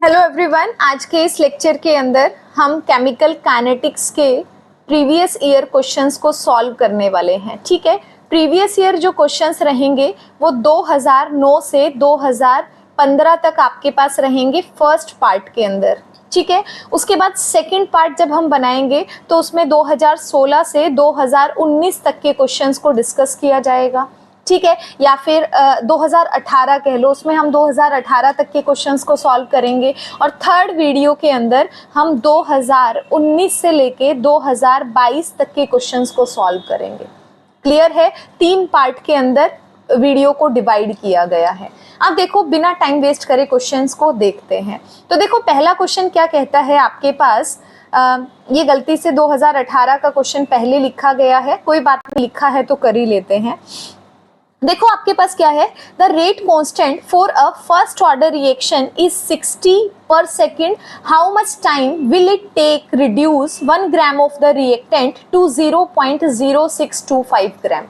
Hello everyone, आज के इस लेक्चर के अंदर हम केमिकल काइनेटिक्स के प्रीवियस ईयर क्वेश्चंस को सॉल्व करने वाले हैं। ठीक है, प्रीवियस ईयर जो क्वेश्चंस रहेंगे वो 2009 से 2015 तक आपके पास रहेंगे फर्स्ट पार्ट के अंदर। ठीक है, उसके बाद सेकंड पार्ट जब हम बनाएंगे तो उसमें 2016 से 2019 तक के क्वेश्चंस को डिस्कस किया जाएगा। ठीक है, या फिर 2018 कह लो, उसमें हम 2018 तक के क्वेश्चंस को सॉल्व करेंगे। और थर्ड वीडियो के अंदर हम 2019 से लेके 2022 तक के क्वेश्चंस को सॉल्व करेंगे। क्लियर है? 3 पार्ट के अंदर वीडियो को डिवाइड किया गया है। अब देखो, बिना टाइम वेस्ट करे क्वेश्चंस को देखते हैं। तो देखो, पहला क्वेश्चन क्या कहता है आपके पास, ये गलती से 2018 का क्वेश्चन पहले लिखा गया है, कोई बात नहीं, लिखा है तो कर ही लेते हैं। देखो आपके पास क्या है, the rate constant for a first order reaction is 60 per second, how much time will it take reduce 1 gram of the reactant to 0.0625 gram.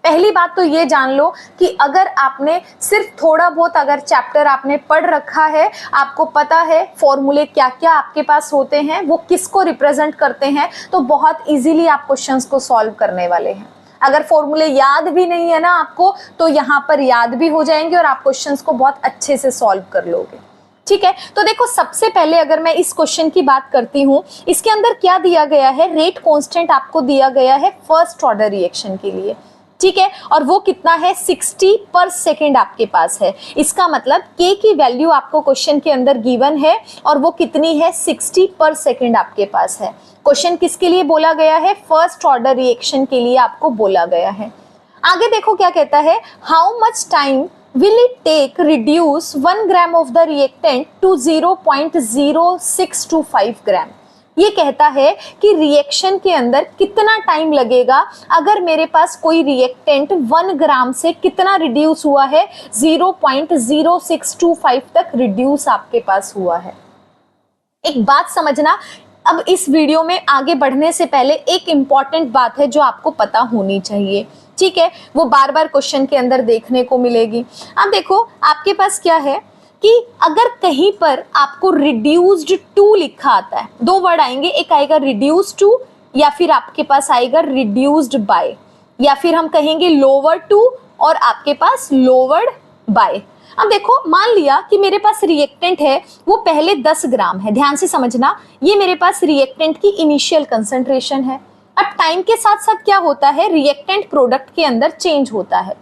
पहली बात तो ये जान लो कि अगर आपने सिर्फ थोड़ा बहुत अगर चैप्टर आपने पढ़ रखा है, आपको पता है फॉर्मूले क्या क्या आपके पास होते हैं, वो किसको रिप्रेजेंट करते हैं, तो बहुत इजीली आप क्वेश्चंस को सॉल्व करने वाले हैं। अगर फॉर्मूले याद भी नहीं है ना आपको, तो यहाँ पर याद भी हो जाएंगे और आप क्वेश्चंस को बहुत अच्छे से सॉल्व कर लोगे। ठीक है, तो देखो सबसे पहले अगर मैं इस क्वेश्चन की बात करती हूँ, इसके अंदर क्या दिया गया है, रेट कांस्टेंट आपको दिया गया है फर्स्ट ऑर्डर रिएक्शन के लिए। ठीक है, और वो कितना है, 60 पर सेकेंड आपके पास है। इसका मतलब के की वैल्यू आपको क्वेश्चन के अंदर गिवन है और वो कितनी है, 60 पर सेकेंड आपके पास है। क्वेश्चन किसके लिए बोला गया है, फर्स्ट ऑर्डर रिएक्शन के लिए आपको बोला गया है। आगे देखो क्या कहता है, how much time will it take reduce 1 gram of the reactant to 0.0625 gram. ये कहता है कि रिएक्शन के अंदर कितना टाइम लगेगा अगर मेरे पास कोई रिएक्टेंट 1 ग्राम से कितना रिड्यूस हुआ है, 0.0625 तक रिड्यूस आपके पास हुआ है। एक बात समझना, अब इस वीडियो में आगे बढ़ने से पहले एक इंपॉर्टेंट बात है जो आपको पता होनी चाहिए। ठीक है, वो बार बार क्वेश्चन के अंदर देखने को मिलेगी। अब देखो आपके पास क्या है कि अगर कहीं पर आपको रिड्यूस्ड टू लिखा आता है, 2 वर्ड आएंगे, एक आएगा रिड्यूस्ड टू या फिर आपके पास आएगा रिड्यूस्ड बाय, या फिर हम कहेंगे लोअर टू और आपके पास लोअर्ड बाय। अब देखो, मान लिया कि मेरे पास रिएक्टेंट है वो पहले 10 ग्राम है। ध्यान से समझना, ये मेरे पास रिएक्टेंट की इनिशियल कंसंट्रेशन है। अब टाइम के साथ साथ क्या होता है, रिएक्टेंट प्रोडक्ट के अंदर चेंज होता है।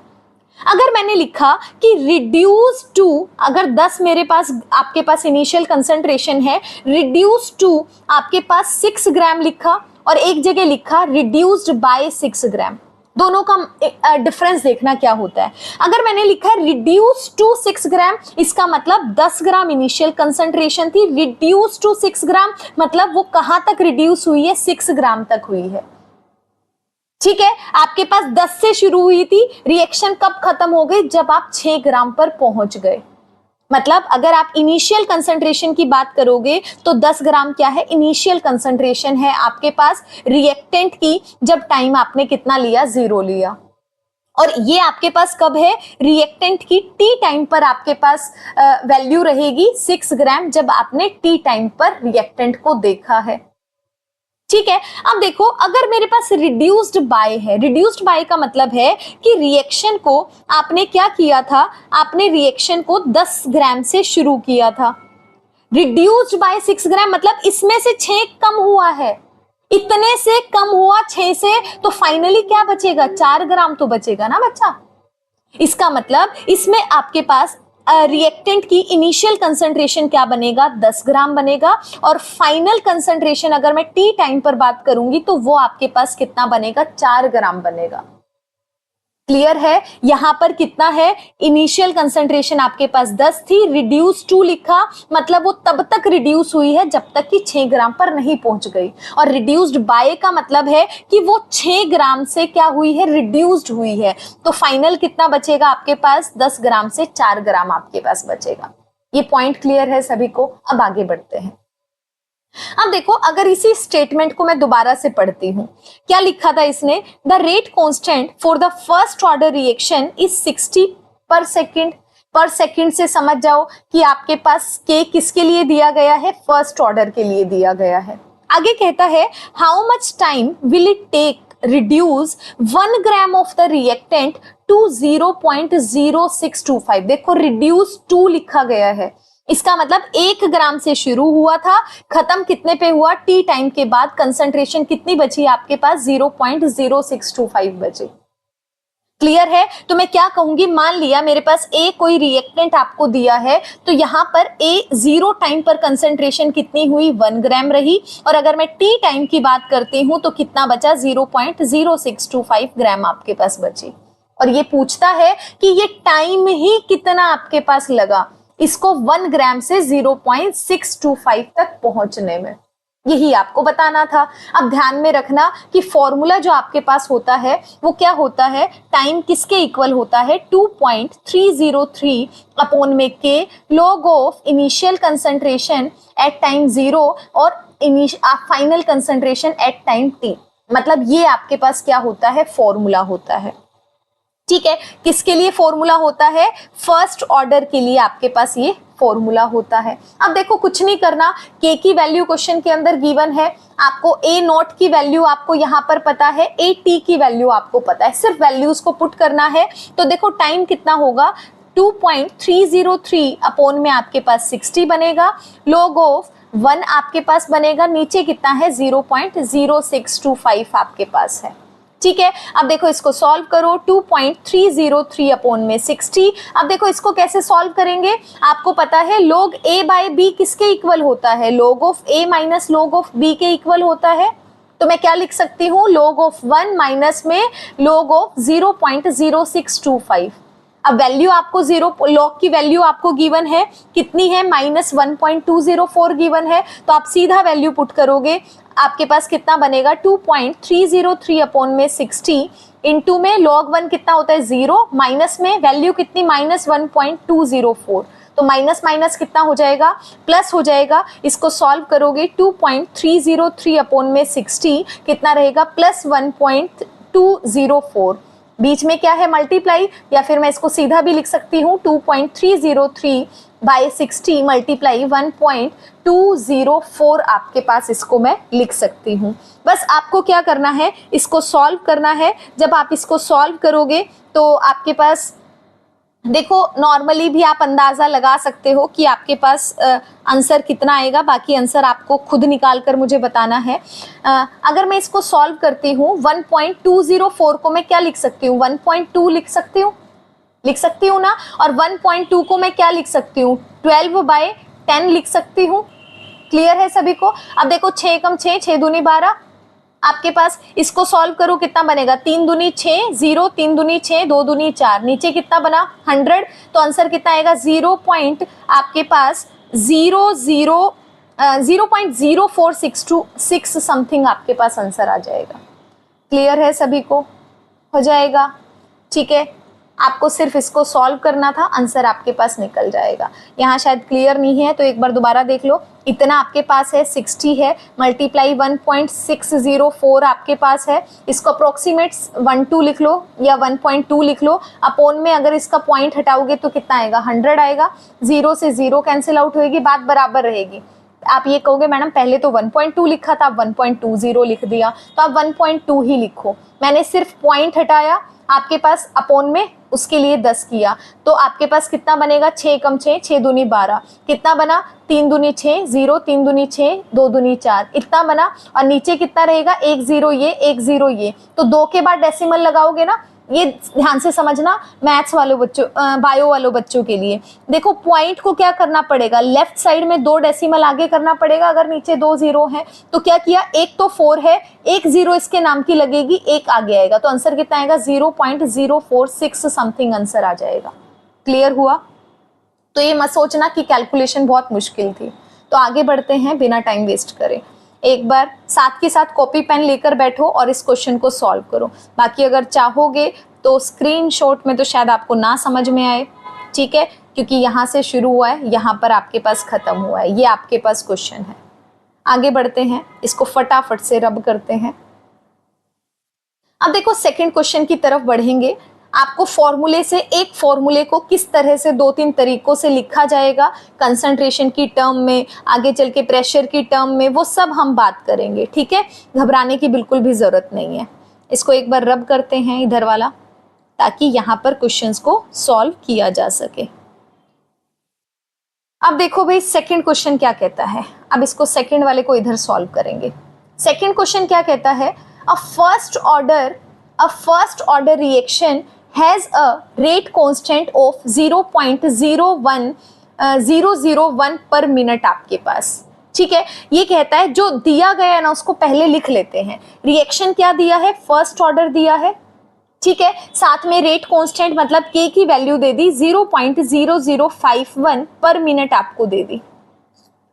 अगर मैंने लिखा कि रिड्यूस टू, अगर 10 मेरे पास आपके पास इनिशियल कंसंट्रेशन है, रिड्यूस टू आपके पास 6 ग्राम लिखा और एक जगह लिखा रिड्यूस्ड बाय 6 ग्राम, दोनों का डिफरेंस देखना क्या होता है। अगर मैंने लिखा है रिड्यूस टू 6 ग्राम, इसका मतलब 10 ग्राम इनिशियल कंसंट्रेशन थी, रिड्यूस टू 6 ग्राम मतलब वो कहां तक रिड्यूस हुई है, 6 ग्राम तक हुई है। ठीक है, आपके पास 10 से शुरू हुई थी, रिएक्शन कब खत्म हो गई, जब आप 6 ग्राम पर पहुंच गए। मतलब अगर आप इनिशियल कंसंट्रेशन की बात करोगे तो 10 ग्राम क्या है, इनिशियल कंसंट्रेशन है आपके पास रिएक्टेंट की, जब टाइम आपने कितना लिया, 0 लिया। और ये आपके पास कब है, रिएक्टेंट की टी टाइम पर आपके पास वैल्यू रहेगी 6 ग्राम, जब आपने टी टाइम पर रिएक्टेंट को देखा है। ठीक है, अब देखो अगर मेरे पास रिड्यूस्ड बाय है, रिड्यूस्ड बाय का मतलब है कि रिएक्शन को आपने क्या किया था, आपने रिएक्शन को 10 ग्राम से शुरू किया था। रिड्यूस्ड बाय 6 ग्राम मतलब इसमें से 6 कम हुआ है, इतने से कम हुआ 6 से, तो फाइनली क्या बचेगा, 4 ग्राम तो बचेगा ना बच्चा। इसका मतलब इसमें आपके पास रिएक्टेंट की इनिशियल कंसंट्रेशन क्या बनेगा, 10 ग्राम बनेगा, और फाइनल कंसंट्रेशन अगर मैं टी टाइम पर बात करूंगी तो वो आपके पास कितना बनेगा, 4 ग्राम बनेगा। क्लियर है? यहां पर कितना है, इनिशियल कंसंट्रेशन आपके पास 10 थी, रिड्यूस टू लिखा मतलब वो तब तक रिड्यूस हुई है जब तक कि 6 ग्राम पर नहीं पहुंच गई, और रिड्यूस्ड बाय का मतलब है कि वो 6 ग्राम से क्या हुई है, रिड्यूस्ड हुई है। तो फाइनल कितना बचेगा आपके पास, 10 ग्राम से 4 ग्राम आपके पास बचेगा। ये पॉइंट क्लियर है सभी को? अब आगे बढ़ते हैं। अब देखो, अगर इसी स्टेटमेंट को मैं दोबारा से पढ़ती हूं, क्या लिखा था इसने, the rate constant for the first order reaction is 60 per second. पर सेकंड से समझ जाओ कि आपके पास के किसके लिए दिया गया है, फर्स्ट ऑर्डर के लिए दिया गया है। आगे कहता है how much time will it take reduce 1 gram of the reactant to 0.0625। देखो रिड्यूस टू लिखा गया है, इसका मतलब 1 ग्राम से शुरू हुआ था, खत्म कितने पे हुआ, टी टाइम के बाद कंसंट्रेशन कितनी बची आपके पास, 0.0625 बची। क्लियर है? तो मैं क्या कहूंगी, मान लिया मेरे पास ए कोई रिएक्टेंट आपको दिया है, तो यहाँ पर ए 0 टाइम पर कंसंट्रेशन कितनी हुई, 1 ग्राम रही, और अगर मैं टी टाइम की बात करती हूं तो कितना बचा, 0.0625 ग्राम आपके पास बची। और ये पूछता है कि ये टाइम ही कितना आपके पास लगा इसको 1 ग्राम से 0.625 तक पहुंचने में, यही आपको बताना था। अब ध्यान में रखना कि फॉर्मूला जो आपके पास होता है वो क्या होता है, टाइम किसके इक्वल होता है, 2.303 अपॉन में k log of initial concentration at time 0 और final concentration at time t। मतलब ये आपके पास क्या होता है, फॉर्मूला होता है। ठीक है, किसके लिए फॉर्मूला होता है, फर्स्ट ऑर्डर के लिए आपके पास ये फॉर्मूला होता है। अब देखो कुछ नहीं करना, के की वैल्यू क्वेश्चन के अंदर गिवन है, आपको ए नॉट की वैल्यू आपको यहाँ पर पता है, ए टी की वैल्यू आपको पता है, सिर्फ वैल्यूज को पुट करना है। तो देखो टाइम कितना होगा, 2.303 अपॉन में आपके पास 60 बनेगा, लॉग ऑफ 1 आपके पास बनेगा, नीचे कितना है 0.0625 आपके पास है। ठीक है, अब देखो इसको सॉल्व करो, 2.303 अपॉन में 60। अब देखो इसको कैसे सॉल्व करेंगे, आपको पता है log a बाय b किसके इक्वल होता है, log of a minus log of b के इक्वल होता है। तो मैं क्या लिख सकती हूँ, log ऑफ 1 माइनस में log ऑफ 0.0625। अब वैल्यू आपको log की वैल्यू आपको गिवन है, कितनी है, -1.204 गिवन है, तो आप सीधा वैल्यू पुट करोगे, आपके पास कितना बनेगा, 2.303 अपॉन में 60 इंटू में log 1 कितना होता है 0, माइनस में वैल्यू कितनी -1.204, तो माइनस माइनस कितना हो जाएगा, प्लस हो जाएगा। इसको सॉल्व करोगे 2.303 अपॉन में 60 कितना रहेगा, +1.204, बीच में क्या है मल्टीप्लाई, या फिर मैं इसको सीधा भी लिख सकती हूँ 2.303 बाय 60 मल्टीप्लाई 1.204 आपके पास इसको मैं लिख सकती हूँ। बस आपको क्या करना है, इसको सॉल्व करना है। जब आप इसको सॉल्व करोगे तो आपके पास देखो नॉर्मली भी आप अंदाजा लगा सकते हो कि आपके पास आंसर कितना आएगा, बाकी आंसर आपको खुद निकाल कर मुझे बताना है। अगर मैं इसको सॉल्व करती हूँ 1.204 को मैं क्या लिख सकती हूँ, 1.2 लिख सकती हूँ ना, और 1.2 को मैं क्या लिख सकती हूँ, 12/10 लिख सकती हूँ। क्लियर है सभी को? अब देखो 6 कम 6, 6 दूनी 12, आपके पास इसको सॉल्व करो कितना बनेगा, 3 दूनी 6, 0 3 दूनी 6, 2 दूनी 4, नीचे कितना बना 100, तो आंसर कितना आएगा 0.0462 समथिंग आपके पास आंसर आ जाएगा। क्लियर है सभी को? हो जाएगा, ठीक है। आपको सिर्फ इसको सॉल्व करना था, आंसर आपके पास निकल जाएगा। यहाँ शायद क्लियर नहीं है तो एक बार दोबारा देख लो। इतना आपके पास है, 60 है, मल्टीप्लाई 1.604 आपके पास है, इसको अप्रोक्सीमेट 12 लिख लो या 1.2 लिख लो, अपॉन में अगर इसका पॉइंट हटाओगे तो कितना आएगा, 100 आएगा, 0 से 0 कैंसिल आउट होएगी, बात बराबर रहेगी। आप ये कहोगे मैडम पहले तो 1.2 लिखा था, अब 1.20 लिख दिया, तो आप 1.2 ही लिखो। मैंने सिर्फ पॉइंट हटाया, आपके पास अपॉन में उसके लिए 10 किया, तो आपके पास कितना बनेगा, 6 कम 6, 6 दूनी 12, कितना बना 3 दूनी 6, 0 3 दूनी 6, 2 दूनी 4, इतना बना, और नीचे कितना रहेगा 1 0 ये 1 0 ये, तो 2 के बाद डेसिमल लगाओगे ना, ये ध्यान से समझना मैथ्स वालों बच्चों, बायो वालों बच्चों के लिए। देखो पॉइंट को क्या करना पड़ेगा, लेफ्ट साइड में 2 डेसिमल आगे करना पड़ेगा, अगर नीचे 2 0 है तो क्या किया, एक तो 4 है, एक 0 इसके नाम की लगेगी, एक आगे आएगा, तो आंसर कितना आएगा 0.046 समथिंग आंसर आ जाएगा। क्लियर हुआ? तो ये मत सोचना कि कैलकुलेशन बहुत मुश्किल थी। तो आगे बढ़ते हैं बिना टाइम वेस्ट करे। एक बार साथ के साथ कॉपी पेन लेकर बैठो और इस क्वेश्चन को सॉल्व करो। बाकी अगर चाहोगे तो स्क्रीनशॉट में तो शायद आपको ना समझ में आए, ठीक है, क्योंकि यहाँ से शुरू हुआ है, यहाँ पर आपके पास खत्म हुआ है, ये आपके पास क्वेश्चन है। आगे बढ़ते हैं, इसको फटाफट से रब करते हैं। अब देखो सेकंड क्वेश्चन की तरफ बढ़ेंगे। आपको फॉर्मूले से, एक फॉर्मूले को किस तरह से 2-3 तरीकों से लिखा जाएगा, कंसंट्रेशन की टर्म में, आगे चल के प्रेशर की टर्म में, वो सब हम बात करेंगे, ठीक है। घबराने की बिल्कुल भी जरूरत नहीं है। इसको एक बार रब करते हैं इधर वाला, ताकि यहाँ पर क्वेश्चंस को सॉल्व किया जा सके। अब देखो भाई सेकंड क्वेश्चन क्या कहता है। अब इसको सेकंड वाले को इधर सॉल्व करेंगे। सेकंड क्वेश्चन क्या कहता है, a first order reaction has a rate constant of 0.01001 पर मिनट आपके पास, ठीक है। ये कहता है, जो दिया गया है ना उसको पहले लिख लेते हैं। रिएक्शन क्या दिया है, फर्स्ट ऑर्डर दिया है, ठीक है। साथ में रेट कांस्टेंट मतलब के की वैल्यू दे दी 0.0051 पर मिनट आपको दे दी,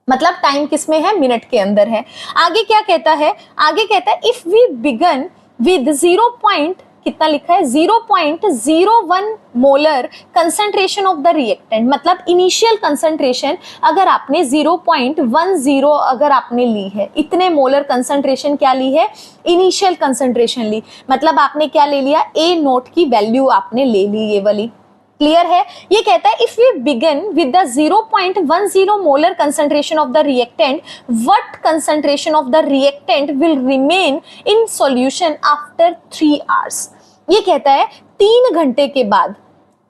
मतलब टाइम किस में है, मिनट के अंदर है। आगे क्या कहता है, आगे कहता है इफ वी बिगन विद 0. कितना लिखा है, 0.01 molar concentration of the reactant, मतलब इनिशियल कंसंट्रेशन अगर आपने 0.10 अगर आपने ली है, इतने मोलर कंसंट्रेशन क्या ली है, इनिशियल कंसंट्रेशन ली, मतलब आपने क्या ले लिया, ए नोट की वैल्यू आपने ले ली, ये वाली। क्लियर है। ये कहता है if we begin with the 0.10 molar concentration of the reactant, what concentration of the reactant will remain in solution after 3 hours. ये कहता है 3 घंटे के बाद,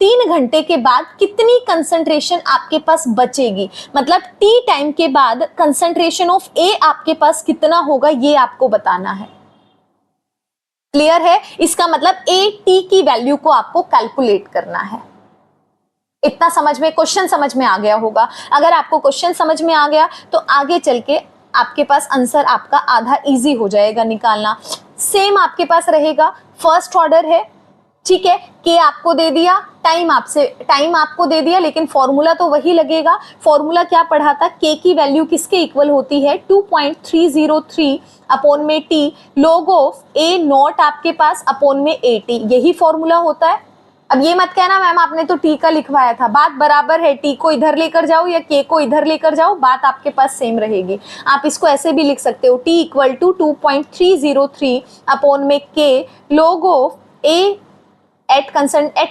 3 घंटे के बाद कितनी कंसंट्रेशन आपके पास बचेगी, मतलब टी टाइम के बाद कंसंट्रेशन ऑफ ए आपके पास कितना होगा, ये आपको बताना है। क्लियर है। इसका मतलब ए टी की वैल्यू को आपको कैलकुलेट करना है। इतना समझ में, क्वेश्चन समझ में आ गया होगा। अगर आपको क्वेश्चन समझ में आ गया तो आगे चल के आपके पास आंसर आपका आधा इजी हो जाएगा निकालना। सेम आपके पास रहेगा, फर्स्ट ऑर्डर है, ठीक है, के आपको दे दिया, टाइम आपको दे दिया, लेकिन फॉर्मूला तो वही लगेगा। फॉर्मूला क्या पढ़ा था, के की वैल्यू किसके इक्वल होती है, 2.303 अपॉन में T, log of A not आपके पास अपॉन में ए टी, यही फॉर्मूला होता है। अब ये मत कहना मैम आपने तो टी का लिखवाया था, बात बराबर है, टी को इधर लेकर जाओ या के को इधर लेकर जाओ, बात आपके पास सेम रहेगी। आप इसको ऐसे भी लिख सकते हो, टी इक्वल टू 2.303 अपॉन में k log of A at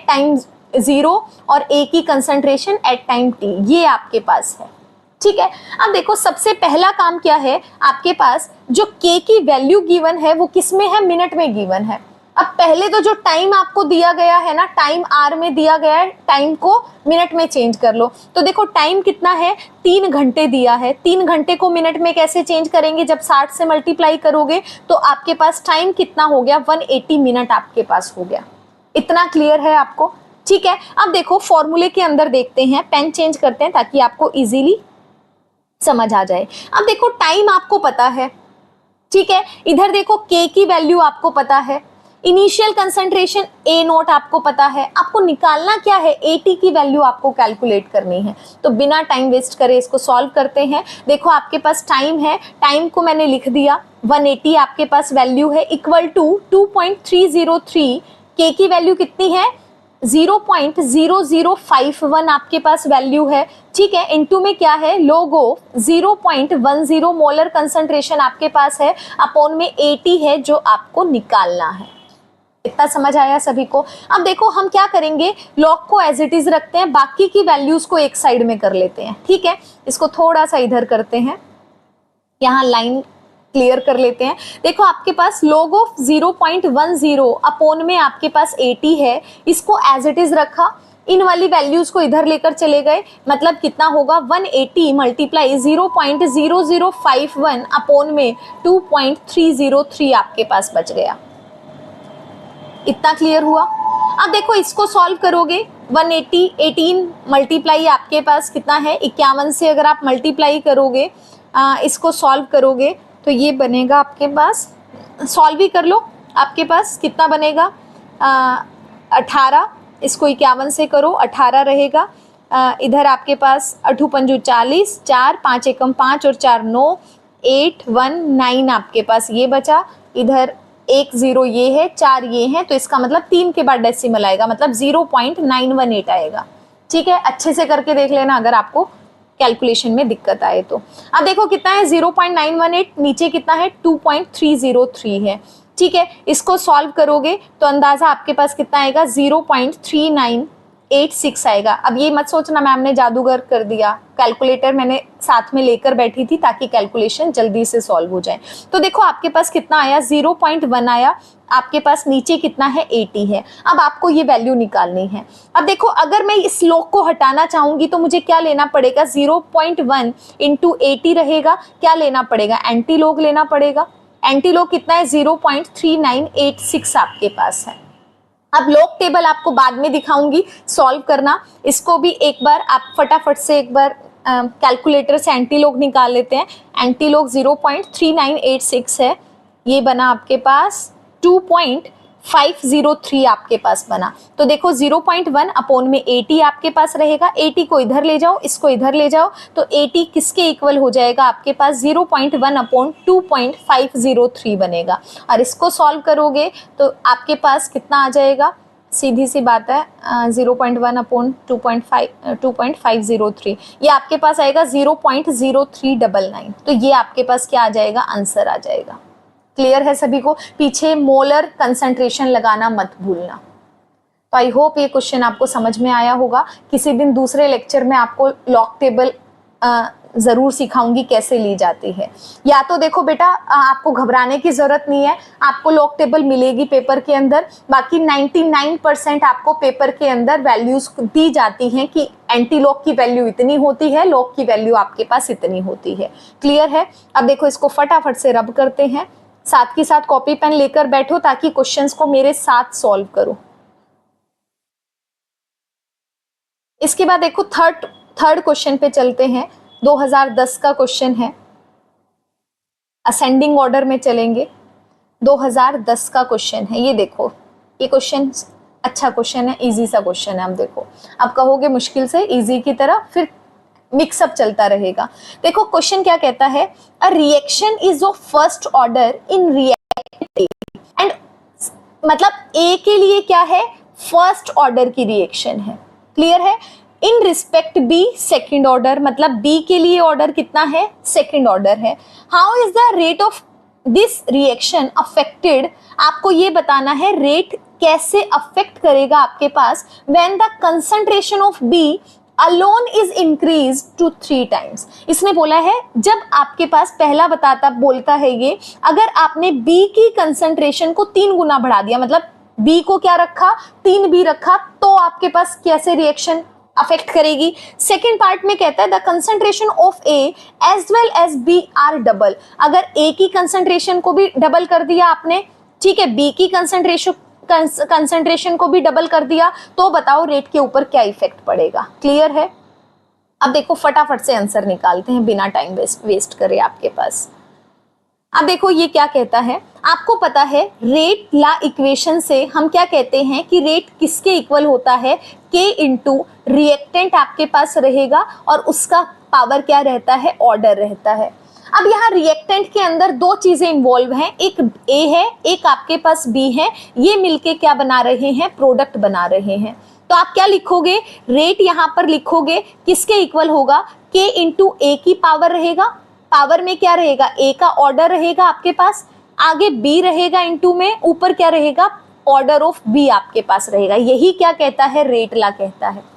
time 0 और ए की कंसंट्रेशन एट टाइम टी, ये आपके पास है, ठीक है। अब देखो सबसे पहला काम क्या है, आपके पास जो के की वैल्यू गिवन है वो किस में है, मिनट में गिवन है। अब पहले तो जो टाइम आपको दिया गया है ना, टाइम आर में दिया गया है, टाइम को मिनट में चेंज कर लो। तो देखो टाइम कितना है, 3 घंटे दिया है, 3 घंटे को मिनट में कैसे चेंज करेंगे, जब 60 से मल्टीप्लाई करोगे तो आपके पास टाइम कितना हो गया, 180 मिनट आपके पास हो गया। इतना क्लियर है आपको, ठीक है। अब देखो फॉर्मूले के अंदर देखते हैं, पेन चेंज करते हैं ताकि आपको इजीली समझ आ जाए। अब देखो टाइम आपको पता है, ठीक है, इधर देखो के की वैल्यू आपको पता है, इनिशियल कंसंट्रेशन ए नोट आपको पता है, आपको निकालना क्या है, ए टी की वैल्यू आपको कैलकुलेट करनी है। तो बिना टाइम वेस्ट करे इसको सॉल्व करते हैं। देखो आपके पास टाइम है, टाइम को मैंने लिख दिया, 180 आपके पास वैल्यू है, इक्वल टू 2.303, के की वैल्यू कितनी है, 0.0051 आपके पास वैल्यू है, ठीक है। इनटू में क्या है, log ऑफ 0.10 मोलर कंसंट्रेशन आपके पास है, अपॉन में 80 है जो आपको निकालना है। इतना समझ आया सभी को। अब देखो हम क्या करेंगे, log को एज इट इज रखते हैं, बाकी की वैल्यूज को एक साइड में कर लेते हैं, ठीक है। इसको थोड़ा सा इधर करते हैं, यहाँ लाइन क्लियर कर लेते हैं। देखो आपके पास log ऑफ 0.10 अपॉन में आपके पास 80 है, इसको एज इट इज रखा, इन वाली वैल्यूज को इधर लेकर चले गए, मतलब कितना होगा, 180 मल्टीप्लाई 0.0051 अपॉन में 2.303 आपके पास बच गया। इतना क्लियर हुआ। अब देखो इसको सॉल्व करोगे, 180 18 मल्टीप्लाई आपके पास कितना है, 51 से अगर आप मल्टीप्लाई करोगे, इसको सॉल्व करोगे तो ये बनेगा आपके पास, सॉल्व भी कर लो, आपके पास कितना बनेगा, 18, इसको 51 से करो, 18 रहेगा। इधर आपके पास 8 पंजू 40, 4 5 एकम 5 और 4 9, 8 1 9 आपके पास ये बचा, इधर 1 0 ये है, 4 ये हैं, तो इसका मतलब 3 के बाद डेसिमल आएगा, मतलब 0.918 आएगा, ठीक है। अच्छे से करके देख लेना अगर आपको कैलकुलेशन में दिक्कत आए तो। अब देखो कितना है, 0.918, नीचे कितना है, 2.303 है, ठीक है, इसको सॉल्व करोगे तो अंदाजा आपके पास कितना आएगा, 0.3986 आएगा। अब ये मत सोचना मैम ने जादूगर कर दिया, कैलकुलेटर मैंने साथ में लेकर बैठी थी ताकि कैलकुलेशन जल्दी से सॉल्व हो जाए। तो देखो आपके पास कितना आया, 0.1 आया, आपके पास नीचे कितना है, 80 है। अब आपको ये वैल्यू निकालनी है। अब देखो अगर मैं इस लॉग को हटाना चाहूंगी तो मुझे क्या लेना पड़ेगा, 0.1 इंटू 80 रहेगा, क्या लेना पड़ेगा, एंटी लॉग लेना पड़ेगा। एंटी लॉग कितना है, 0.3986 आपके पास है। अब लॉग टेबल आपको बाद में दिखाऊंगी सॉल्व करना, इसको भी एक बार आप फटाफट से एक बार कैलकुलेटर से एंटी लॉग निकाल लेते हैं। एंटी लॉग 0.3986 है, ये बना आपके पास 2.503 आपके पास बना। तो देखो 0.1 अपॉन में 80 आपके पास रहेगा, 80 को इधर ले जाओ, इसको इधर ले जाओ, तो 80 किसके इक्वल हो जाएगा आपके पास, 0.1 अपॉन 2.503 बनेगा। और इसको सॉल्व करोगे तो आपके पास कितना आ जाएगा, सीधी सी बात है, 0.1 अपॉन 2.503, ये आपके पास आएगा 0.0399। तो ये आपके पास क्या आ जाएगा, आंसर आ जाएगा। क्लियर है सभी को, पीछे मोलर कंसंट्रेशन लगाना मत भूलना। तो आई होप ये क्वेश्चन आपको समझ में आया होगा। किसी दिन दूसरे लेक्चर में आपको लॉग टेबल जरूर सिखाऊंगी कैसे ली जाती है। या तो देखो बेटा आपको घबराने की जरूरत नहीं है, आपको लॉग टेबल मिलेगी पेपर के अंदर, बाकी 99% आपको पेपर के अंदर वैल्यूज दी जाती हैं कि एंटी लॉग की वैल्यू इतनी होती है, लॉग की वैल्यू आपके पास इतनी होती है। क्लियर है। अब देखो इसको फटाफट से रब करते हैं, साथ के साथ कॉपी पेन लेकर बैठो ताकि क्वेश्चंस को मेरे साथ सॉल्व करो। इसके बाद देखो थर्ड क्वेश्चन पे चलते हैं। 2010 का क्वेश्चन है, असेंडिंग ऑर्डर में चलेंगे। 2010 का क्वेश्चन है, ये देखो ये क्वेश्चन अच्छा क्वेश्चन है, इजी सा क्वेश्चन है। अब देखो, अब कहोगे मुश्किल से इजी की तरह, फिर मिक्सअप चलता रहेगा। देखो क्वेश्चन क्या कहता है, a reaction is of first order in reactant and, मतलब ए के लिए क्या है, फर्स्ट ऑर्डर की रिएक्शन है। क्लियर है। In respect B second order, मतलब बी के लिए ऑर्डर कितना है, सेकंड ऑर्डर है। How is the rate of this reaction affected, आपको ये बताना है रेट कैसे अफेक्ट करेगा आपके पास when the concentration of B alone is increase to 3 times. इसने बोला है जब आपके पास पहला बोलता है ये, अगर आपने बी की कंसंट्रेशन को 3 गुना बढ़ा दिया, मतलब बी को क्या रखा, 3 बी रखा, तो आपके पास कैसे रिएक्शन अफेक्ट करेगी। सेकेंड पार्ट में कहता है the concentration of A as well as B are double, अगर ए की कंसंट्रेशन को भी डबल कर दिया आपने, ठीक है, बी की कंसंट्रेशन को भी डबल कर दिया, तो बताओ रेट के ऊपर क्या इफेक्ट पड़ेगा। क्लियर है। अब देखो फटाफट से आंसर निकालते हैं बिना टाइम वेस्ट करे आपके पास। अब देखो ये क्या कहता है, आपको पता है रेट ला इक्वेशन से हम क्या कहते हैं कि रेट किसके इक्वल होता है, K इंटू रिएक्टेंट आपके पास रहेगा और उसका पावर क्या रहता है, ऑर्डर रहता है। अब यहाँ रिएक्टेंट के अंदर 2 चीजें इन्वॉल्व हैं, एक A है, एक आपके पास B है, ये मिलके क्या बना रहे हैं, प्रोडक्ट बना रहे हैं। तो आप क्या लिखोगे, रेट यहाँ पर लिखोगे किसके इक्वल होगा, K इंटू A की पावर रहेगा, पावर में क्या रहेगा, A का ऑर्डर रहेगा आपके पास, आगे B रहेगा इंटू में, ऊपर क्या रहेगा, ऑर्डर ऑफ B आपके पास रहेगा। यही क्या कहता है, रेट ला कहता है।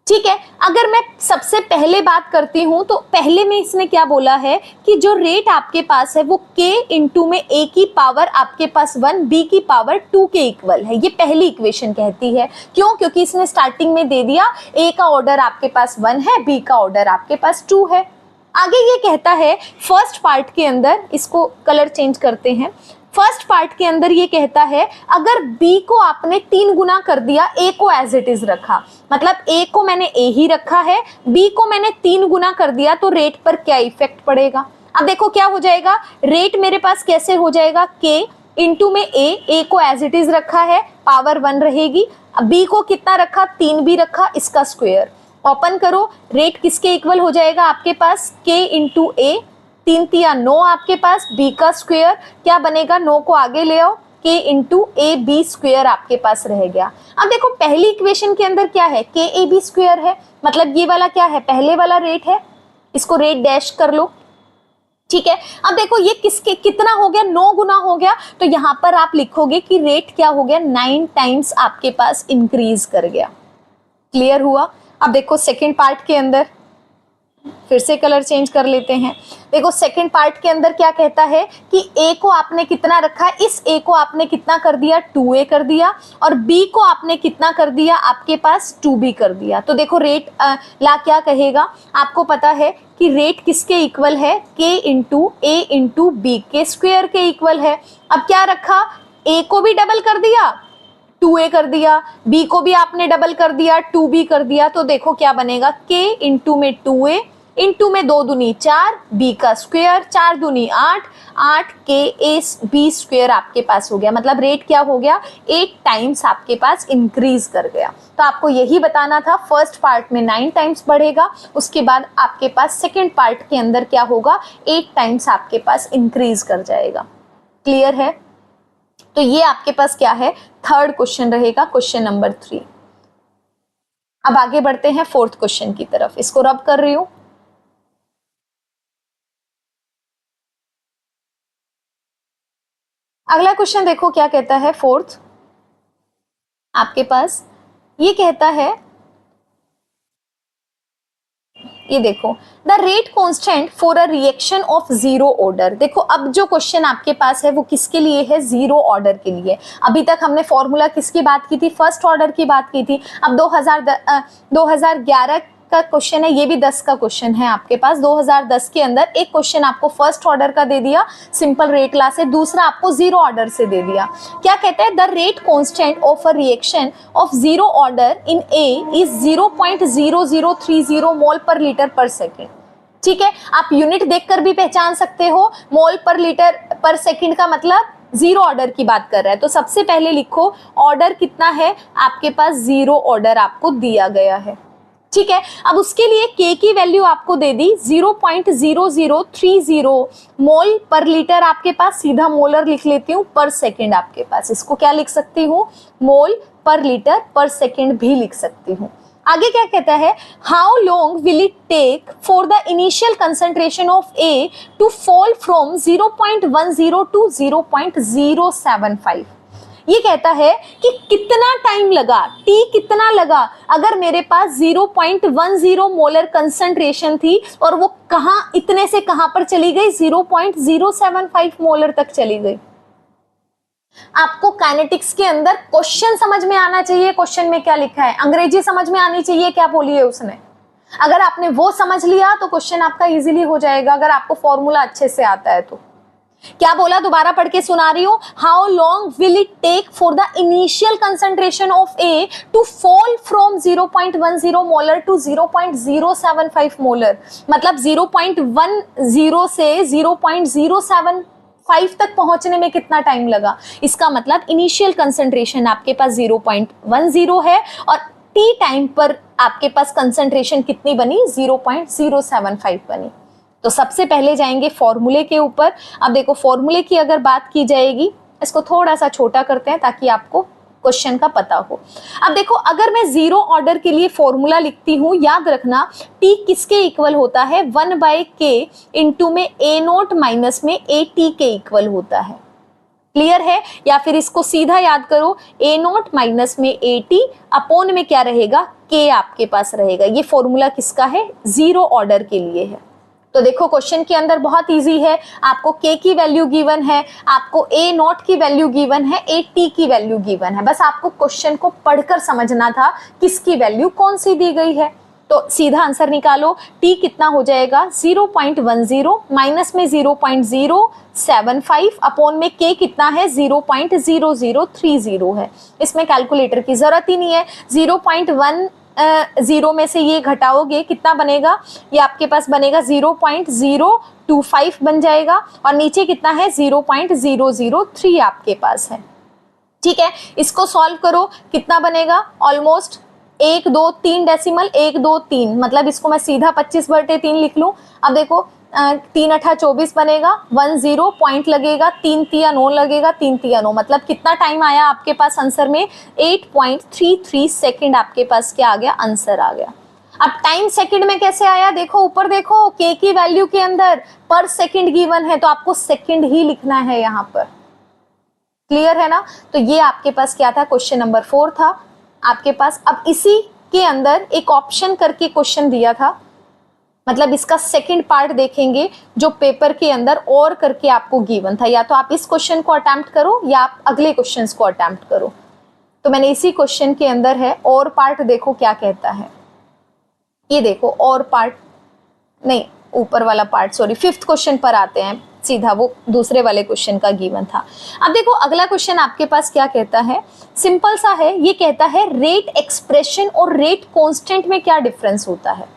ठीक है। अगर मैं सबसे पहले बात करती हूं तो पहले में इसने क्या बोला है कि जो रेट आपके पास है वो K इंटू में A की पावर आपके पास 1, B की पावर 2 के इक्वल है। ये पहली इक्वेशन कहती है। क्यों, क्योंकि इसने स्टार्टिंग में दे दिया A का ऑर्डर आपके पास 1 है, B का ऑर्डर आपके पास 2 है। आगे ये कहता है फर्स्ट पार्ट के अंदर, इसको कलर चेंज करते हैं, फर्स्ट पार्ट के अंदर ये कहता है अगर B को आपने 3 गुना कर दिया, A को एज इट इज रखा, मतलब A को मैंने A ही रखा है, B को मैंने 3 गुना कर दिया, तो रेट पर क्या इफेक्ट पड़ेगा। अब देखो क्या हो जाएगा, रेट मेरे पास कैसे हो जाएगा, K इंटू में A को एज इट इज रखा है, पावर 1 रहेगी, B को कितना रखा, 3 भी रखा, इसका स्क्वायर। ओपन करो, रेट किसके इक्वल हो जाएगा आपके पास, K इंटू A, 3 तिया 9 आपके पास, B का स्क्वायर क्या बनेगा, 9 को आगे ले आओ, K into A B square आपके पास रह गया। अब देखो पहली इक्वेशन के अंदर क्या है, K ए बी स्क्वायर है, मतलब ये वाला क्या है, पहले वाला रेट है, इसको रेट डैश कर लो, ठीक है। अब देखो ये किसके कितना हो गया, 9 गुना हो गया, तो यहां पर आप लिखोगे कि रेट क्या हो गया, 9 टाइम्स आपके पास इंक्रीज कर गया। क्लियर हुआ। अब देखो सेकेंड पार्ट के अंदर, फिर से कलर चेंज कर लेते हैं। देखो सेकंड पार्ट के अंदर क्या कहता है कि ए को आपने कितना रखा, इस ए को आपने कितना कर दिया, 2a कर दिया, और बी को आपने कितना कर दिया, आपके पास 2b कर दिया। तो देखो रेट ला क्या कहेगा, आपको पता है कि रेट किसके इक्वल है, k इंटू ए इंटू बी के स्क्वायर के इक्वल है। अब क्या रखा, a को भी डबल कर दिया, 2a कर दिया, b को भी आपने डबल कर दिया, 2b कर दिया। तो देखो क्या बनेगा, k इंटू में 2a इंटू में 2 दूनी 4, b का स्क्वायर, 4 दूनी 8, 8 के ए बी स्क्वायर आपके पास हो गया। मतलब रेट क्या हो गया, 8 टाइम्स आपके पास इंक्रीज कर गया। तो आपको यही बताना था, फर्स्ट पार्ट में 9 टाइम्स बढ़ेगा, उसके बाद आपके पास सेकेंड पार्ट के अंदर क्या होगा, 8 टाइम्स आपके पास इंक्रीज कर जाएगा। क्लियर है। तो ये आपके पास क्या है, थर्ड क्वेश्चन रहेगा, क्वेश्चन नंबर 3। अब आगे बढ़ते हैं फोर्थ क्वेश्चन की तरफ, इसको रब कर रही हूं। अगला क्वेश्चन देखो क्या कहता है, फोर्थ आपके पास ये कहता है, ये देखो, the rate constant for a reaction of zero order. देखो अब जो क्वेश्चन आपके पास है वो किसके लिए है, जीरो ऑर्डर के लिए। अभी तक हमने फॉर्मूला किसकी बात की थी, फर्स्ट ऑर्डर की बात की थी। अब 2011 का क्वेश्चन है, ये भी 10 का क्वेश्चन है आपके पास। 2010 के अंदर एक क्वेश्चन आपको फर्स्ट ऑर्डर का दे दिया, सिंपल रेट लॉ से, दूसरा आपको जीरो ऑर्डर से दे दिया। क्या कहते हैं, the rate constant of a reaction of zero order in A is 0.0030 मोल पर लीटर पर सेकेंड। ठीक है, आप यूनिट देखकर भी पहचान सकते हो, मोल पर लीटर पर सेकेंड का मतलब जीरो ऑर्डर की बात कर रहा है। तो सबसे पहले लिखो ऑर्डर कितना है आपके पास, जीरो ऑर्डर आपको दिया गया है। ठीक है, अब उसके लिए k की वैल्यू आपको दे दी 0.0030 मोल पर लीटर आपके पास, सीधा मोलर लिख लेती हूँ, पर सेकेंड आपके पास, इसको क्या लिख सकती हूँ, मोल पर लीटर पर सेकेंड भी लिख सकती हूँ। आगे क्या कहता है, how long will it take for the initial concentration of A to fall from 0.10 to 0.075। ये कहता है कि कितना टाइम लगा, टी कितना लगा, अगर मेरे पास 0.10 मोलर कंसंट्रेशन थी और वो कहां, इतने से कहां पर चली गई, 0.075 मोलर तक चली गई। आपको काइनेटिक्स के अंदर क्वेश्चन समझ में आना चाहिए, क्वेश्चन में क्या लिखा है, अंग्रेजी समझ में आनी चाहिए, क्या बोली है उसने। अगर आपने वो समझ लिया तो क्वेश्चन आपका इजीली हो जाएगा, अगर आपको फॉर्मूला अच्छे से आता है तो। क्या बोला, दोबारा पढ़ के सुना रही हूं, how long will it take for the initial concentration of A to fall from 0.10 molar to 0.075 molar. मतलब 0.10 से 0.075 तक पहुंचने में कितना टाइम लगा। इसका मतलब इनिशियल कंसंट्रेशन आपके पास 0.10 है और टी टाइम पर आपके पास कंसंट्रेशन कितनी बनी, 0.075 बनी। तो सबसे पहले जाएंगे फॉर्मूले के ऊपर। अब देखो फॉर्मूले की अगर बात की जाएगी, इसको थोड़ा सा छोटा करते हैं ताकि आपको क्वेश्चन का पता हो। अब देखो अगर मैं जीरो ऑर्डर के लिए फॉर्मूला लिखती हूं, याद रखना टी किसके इक्वल होता है, 1/k इंटू में ए नोट माइनस में ए टी के इक्वल होता है। क्लियर है, या फिर इसको सीधा याद करो, ए नोट माइनस में ए टी अपॉन में क्या रहेगा, के आपके पास रहेगा। ये फॉर्मूला किसका है, जीरो ऑर्डर के लिए है। तो देखो क्वेश्चन के अंदर बहुत इजी है, आपको k की वैल्यू गिवन है, आपको a नॉट की वैल्यू गिवन है, a t की वैल्यू गिवन है। बस आपको क्वेश्चन को पढ़कर समझना था किसकी वैल्यू कौन सी दी गई है। तो सीधा आंसर निकालो, t कितना हो जाएगा 0.10 माइनस में 0.075 अपॉन में k कितना है 0.0030 है। इसमें कैलकुलेटर की जरूरत ही नहीं है, 0.10 में से ये घटाओगे कितना बनेगा, ये आपके पास बनेगा 0.025 बन जाएगा और नीचे कितना है 0.003 आपके पास है। ठीक है, इसको सॉल्व करो, कितना बनेगा, ऑलमोस्ट 1 2 3 डेसिमल 1 2 3, मतलब इसको मैं सीधा 25/3 लिख लूं। अब देखो 3 8 24 बनेगा, 10 पॉइंट लगेगा, 3 3 9 लगेगा, 3 3 9, मतलब कितना टाइम आया आपके पास आंसर में, 8.33 सेकेंड आपके पास क्या आ गया, आंसर आ गया। अब टाइम सेकंड में कैसे आया, देखो ऊपर देखो, के की वैल्यू के अंदर पर सेकंड गिवन है, तो आपको सेकंड ही लिखना है यहां पर। क्लियर है ना? तो ये आपके पास क्या था, क्वेश्चन नंबर 4 था आपके पास। अब इसी के अंदर एक ऑप्शन करके क्वेश्चन दिया था, मतलब इसका सेकंड पार्ट देखेंगे जो पेपर के अंदर और करके आपको गिवन था। या तो आप इस क्वेश्चन को अटेम्प्ट करो या आप अगले क्वेश्चंस को अटेम्प्ट करो। तो मैंने इसी क्वेश्चन के अंदर है और पार्ट, देखो क्या कहता है, ये देखो और पार्ट नहीं, ऊपर वाला पार्ट, सॉरी 5th क्वेश्चन पर आते हैं सीधा, वो दूसरे वाले क्वेश्चन का गिवन था। अब देखो अगला क्वेश्चन आपके पास क्या कहता है, सिंपल सा है, ये कहता है रेट एक्सप्रेशन और रेट कांस्टेंट में क्या डिफरेंस होता है।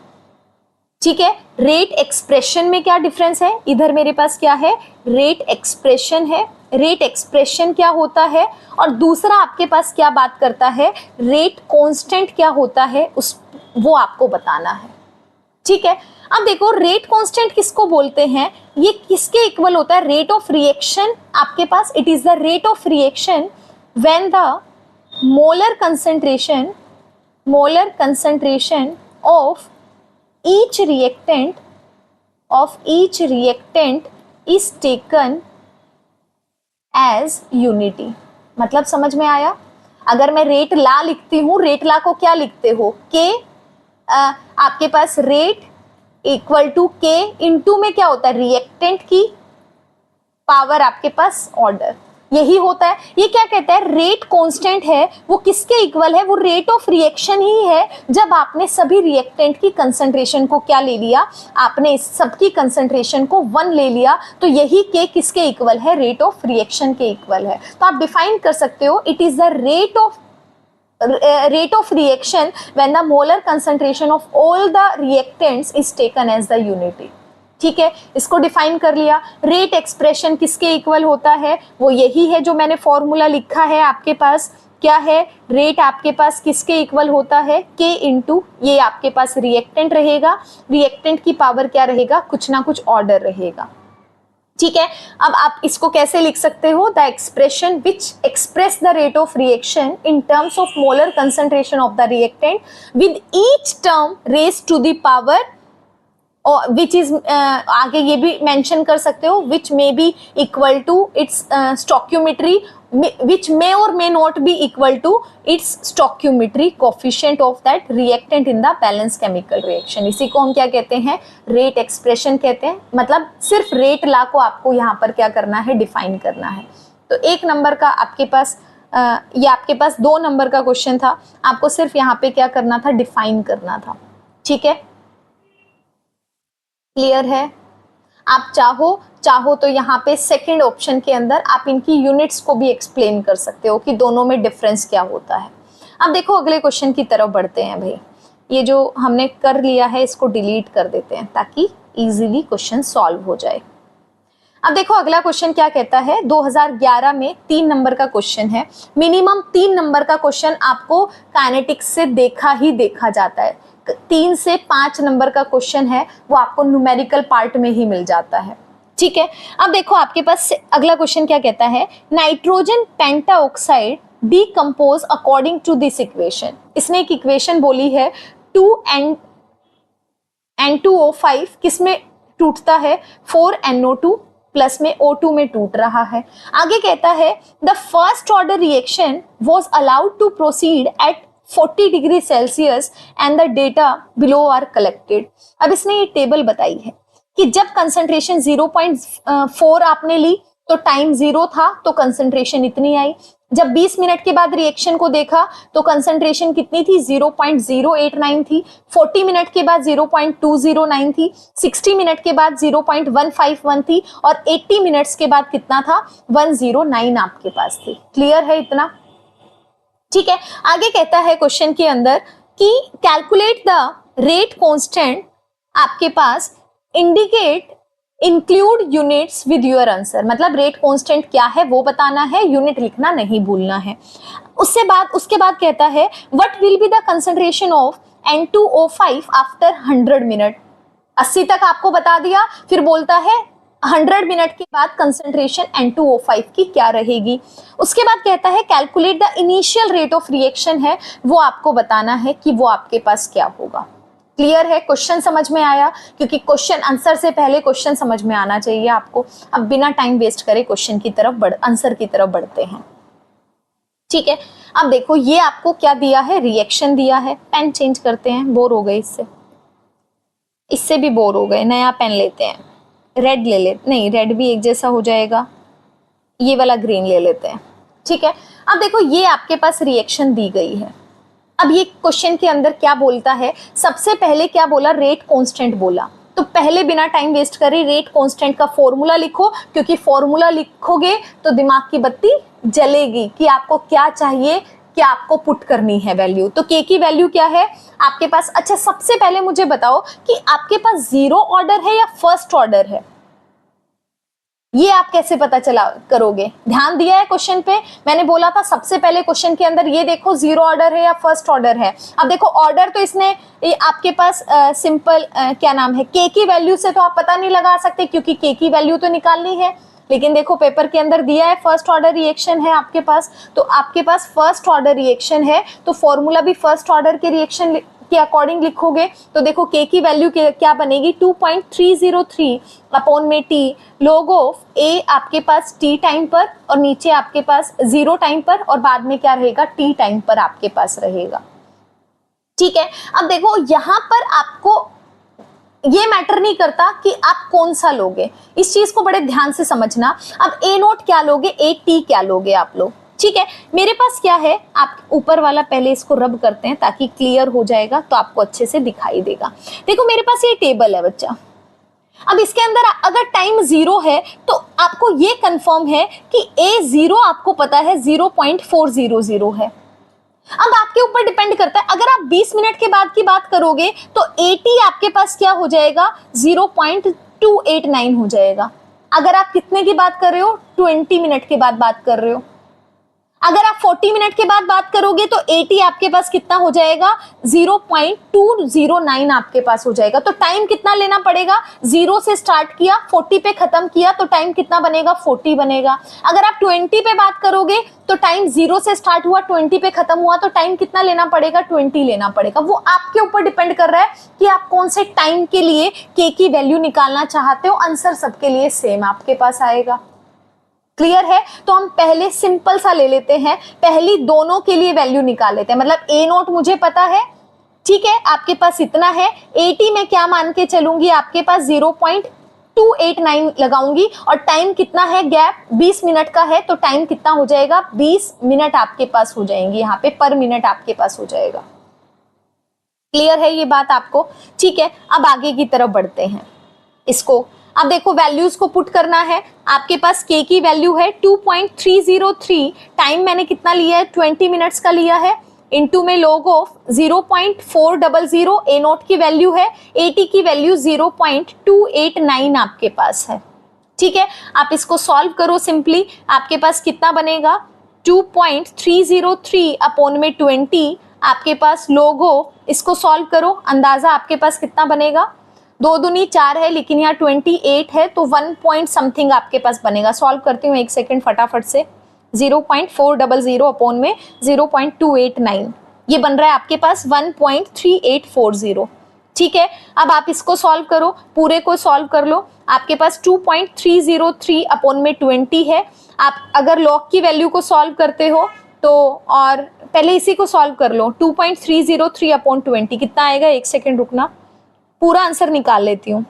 ठीक है, रेट एक्सप्रेशन में क्या डिफरेंस है, इधर मेरे पास क्या है, रेट एक्सप्रेशन है, रेट एक्सप्रेशन क्या होता है, और दूसरा आपके पास क्या बात करता है, रेट कांस्टेंट क्या होता है, उस वो आपको बताना है। ठीक है, अब देखो रेट कांस्टेंट किसको बोलते हैं, ये किसके इक्वल होता है, रेट ऑफ रिएक्शन आपके पास, it is the rate of reaction when the molar concentration of each reactant is taken as unity। मतलब समझ में आया? अगर मैं रेट ला लिखती हूं, रेट ला को क्या लिखते हो, के आपके पास रेट इक्वल टू के इनटू में क्या होता है, रिएक्टेंट की पावर आपके पास ऑर्डर, यही होता है। ये क्या कहता है, रेट कांस्टेंट है, वो किसके इक्वल है, वो रेट ऑफ रिएक्शन ही है। जब आपने सभी रिएक्टेंट की कंसंट्रेशन को क्या ले लिया, आपने इस सबकी कंसंट्रेशन को 1 ले लिया, तो यही के किसके इक्वल है, रेट ऑफ रिएक्शन के इक्वल है। तो आप डिफाइन कर सकते हो, it is the rate of reaction when the molar concentration of all the reactants is taken as the unity। ठीक है, इसको डिफाइन कर लिया। रेट एक्सप्रेशन किसके इक्वल होता है, वो यही है जो मैंने फॉर्मूला लिखा है आपके पास, क्या है, रेट आपके पास किसके इक्वल होता है, के इंटू ये आपके पास रिएक्टेंट रहेगा, रिएक्टेंट की पावर क्या रहेगा, कुछ ना कुछ ऑर्डर रहेगा। ठीक है, अब आप इसको कैसे लिख सकते हो, the expression which express the rate of reaction in terms of molar concentration of the reactant with each term raise to the power, और विच इज आगे ये भी मेंशन कर सकते हो, which may be equal to its stoichiometry, which may or may not be equal to its stoichiometry coefficient of that reactant in the balanced chemical reaction। इसी को हम क्या कहते हैं, रेट एक्सप्रेशन कहते हैं। मतलब सिर्फ रेट लॉ को आपको यहाँ पर क्या करना है, डिफाइन करना है। तो 1 नंबर का आपके पास ये आपके पास 2 नंबर का क्वेश्चन था, आपको सिर्फ यहाँ पे क्या करना था, डिफाइन करना था। ठीक है, क्लियर है? आप चाहो तो यहाँ पे सेकंड ऑप्शन के अंदर आप इनकी यूनिट्स को भी एक्सप्लेन कर सकते हो कि दोनों में डिफरेंस क्या होता है। अब देखो अगले क्वेश्चन की तरफ बढ़ते हैं भाई। ये जो हमने कर लिया है इसको डिलीट कर देते हैं ताकि इजीली क्वेश्चन सॉल्व हो जाए। अब देखो अगला क्वेश्चन क्या कहता है, 2011 में 3 नंबर का क्वेश्चन है। मिनिमम 3 नंबर का क्वेश्चन आपको काइनेटिक्स से देखा जाता है। 3 से 5 नंबर का क्वेश्चन है वो आपको न्यूमेरिकल पार्ट में ही मिल जाता है। ठीक है, अब देखो आपके पास अगला क्वेश्चन क्या कहता है, nitrogen pentoxide decompose according to this equation. इसने एक इक्वेशन बोली है 2N2O5 किसमें टूटता है, 4NO2 प्लस में O2 में टूट रहा है। आगे कहता है the first order reaction was allowed to proceed at 40 degree Celsius and the data below are collected. अब इसने ये टेबल बताई है कि जब कंसंट्रेशन 0.4 आपने ली तो टाइम 0 था तो कंसंट्रेशन इतनी आई। जब 20 मिनट के बाद रिएक्शन को देखा तो कंसंट्रेशन कितनी थी, 0.089 थी। 40 मिनट के बाद 0.209 थी। 60 मिनट के बाद 0.151 थी और 80 मिनट्स के बाद कितना था, 109 आपके पास थी। क्लियर है इतना? ठीक है, आगे कहता है क्वेश्चन के अंदर कि कैलकुलेट द रेट कांस्टेंट, आपके पास indicate include units with your answer. मतलब रेट कांस्टेंट क्या है वो बताना है, यूनिट लिखना नहीं भूलना है। उसके बाद कहता है what will be the concentration of N2O5 after 100 minute. 80 तक आपको बता दिया, फिर बोलता है 100 मिनट के बाद कंसंट्रेशन N2O5 की क्या रहेगी। उसके बाद कहता है calculate the initial rate of reaction है, वो आपको बताना है कि वो आपके पास क्या होगा। क्लियर है? क्वेश्चन समझ में आया? क्योंकि क्वेश्चन आंसर से पहले क्वेश्चन समझ में आना चाहिए आपको। अब बिना टाइम वेस्ट करे क्वेश्चन की तरफ आंसर की तरफ बढ़ते हैं। ठीक है, अब देखो ये आपको क्या दिया है, रिएक्शन दिया है। पेन चेंज करते हैं, बोर हो गए इससे भी बोर हो गए, नया पेन लेते हैं। रेड ले ले, नहीं रेड भी एक जैसा हो जाएगा, ये वाला ग्रीन ले लेते हैं। ठीक है, अब देखो ये आपके पास रिएक्शन दी गई है। अब ये क्वेश्चन के अंदर क्या बोलता है, सबसे पहले क्या बोला, रेट कांस्टेंट बोला। तो पहले बिना टाइम वेस्ट करे रेट कांस्टेंट का फॉर्मूला लिखो, क्योंकि फॉर्मूला लिखोगे तो दिमाग की बत्ती जलेगी कि आपको क्या चाहिए, क्या आपको पुट करनी है वैल्यू। तो के की वैल्यू क्या है आपके पास? अच्छा, सबसे पहले मुझे बताओ कि आपके पास जीरो ऑर्डर है या फर्स्ट ऑर्डर है, ये आप कैसे पता चला करोगे? ध्यान दिया है क्वेश्चन पे? मैंने बोला था सबसे पहले क्वेश्चन के अंदर ये देखो जीरो ऑर्डर है या फर्स्ट ऑर्डर है। अब देखो ऑर्डर तो इसने आपके पास सिंपल क्या नाम है, के की वैल्यू से तो आप पता नहीं लगा सकते, क्योंकि के की वैल्यू तो निकालनी है। लेकिन देखो पेपर के अंदर दिया है फर्स्ट ऑर्डर रिएक्शन है आपके पास, तो आपके पास फर्स्ट ऑर्डर रिएक्शन है, तो फॉर्मूला भी फर्स्ट ऑर्डर के रिएक्शन के अकॉर्डिंग लिखोगे। तो देखो के की वैल्यू क्या बनेगी, 2.303 अपॉन में टी log ऑफ ए आपके पास टी टाइम पर, और नीचे आपके पास जीरो टाइम पर, और बाद में क्या रहेगा, टी टाइम पर आपके पास रहेगा। ठीक है, अब देखो यहां पर आपको ये मैटर नहीं करता कि आप कौन सा लोगे, इस चीज को बड़े ध्यान से समझना। अब ए नोट क्या लोगे, ए टी क्या लोगे आप लोग। ठीक है, मेरे पास क्या है, आप ऊपर वाला पहले इसको रब करते हैं ताकि क्लियर हो जाएगा, तो आपको अच्छे से दिखाई देगा। देखो मेरे पास ये टेबल है बच्चा। अब इसके अंदर अगर टाइम जीरो है तो आपको ये कंफर्म है कि ए जीरो आपको पता है 0.400 है। अब आपके ऊपर डिपेंड करता है, अगर आप 20 मिनट के बाद की बात करोगे तो 80 आपके पास क्या हो जाएगा, 0.289 हो जाएगा। अगर आप कितने की बात कर रहे हो, 20 मिनट के बाद बात कर रहे हो। अगर आप 40 मिनट के बाद बात करोगे तो 80 आपके पास कितना हो जाएगा, 0.209 आपके पास हो जाएगा। तो टाइम कितना लेना पड़ेगा, 0 से स्टार्ट किया 40 पे खत्म किया, तो टाइम कितना बनेगा, 40 बनेगा। अगर आप 20 पे बात करोगे तो टाइम 0 से स्टार्ट हुआ 20 पे खत्म हुआ, तो टाइम कितना लेना पड़ेगा, 20 लेना पड़ेगा। वो आपके ऊपर डिपेंड कर रहा है कि आप कौन से टाइम के लिए के की वैल्यू निकालना चाहते हो। आंसर सबके लिए सेम आपके पास आएगा। क्लियर है? तो हम पहले सिंपल सा ले लेते हैं, पहली दोनों के लिए वैल्यू निकाल लेते हैं। मतलब ए नोट मुझे पता है, ठीक है, आपके पास इतना है। 80 में क्या मान के चलूंगी, आपके पास 0.289 लगाऊंगी, और टाइम कितना है, गैप 20 मिनट का है, तो टाइम कितना हो जाएगा, 20 मिनट आपके पास हो जाएंगे, यहाँ पे पर मिनट आपके पास हो जाएगा। क्लियर है ये बात आपको? ठीक है, अब आगे की तरफ बढ़ते हैं। इसको अब देखो वैल्यूज को पुट करना है। आपके पास के की वैल्यू है 2.303, टाइम मैंने कितना लिया है, 20 मिनट्स का लिया है, इनटू में log ऑफ 0.400, ए नोट की वैल्यू है, 80 की वैल्यू 0.289 आपके पास है। ठीक है, आप इसको सॉल्व करो सिंपली, आपके पास कितना बनेगा, 2.303 अपॉन में 20 आपके पास log ऑफ, इसको सॉल्व करो, अंदाजा आपके पास कितना बनेगा, 2 दूनी 4 है, लेकिन यहाँ 28 है, तो 1 पॉइंट समथिंग आपके पास बनेगा। सॉल्व करती हूँ एक सेकंड फटाफट से। 0.400 अपॉन में 0.289, ये बन रहा है आपके पास 1.3840। ठीक है, अब आप इसको सॉल्व करो, पूरे को सॉल्व कर लो। आपके पास 2.303 अपॉन में 20 है। आप अगर लॉग की वैल्यू को सॉल्व करते हो तो, और पहले इसी को सॉल्व कर लो, 2.303 अपॉन 20 कितना आएगा, एक सेकेंड रुकना, पूरा आंसर निकाल लेती हूँ।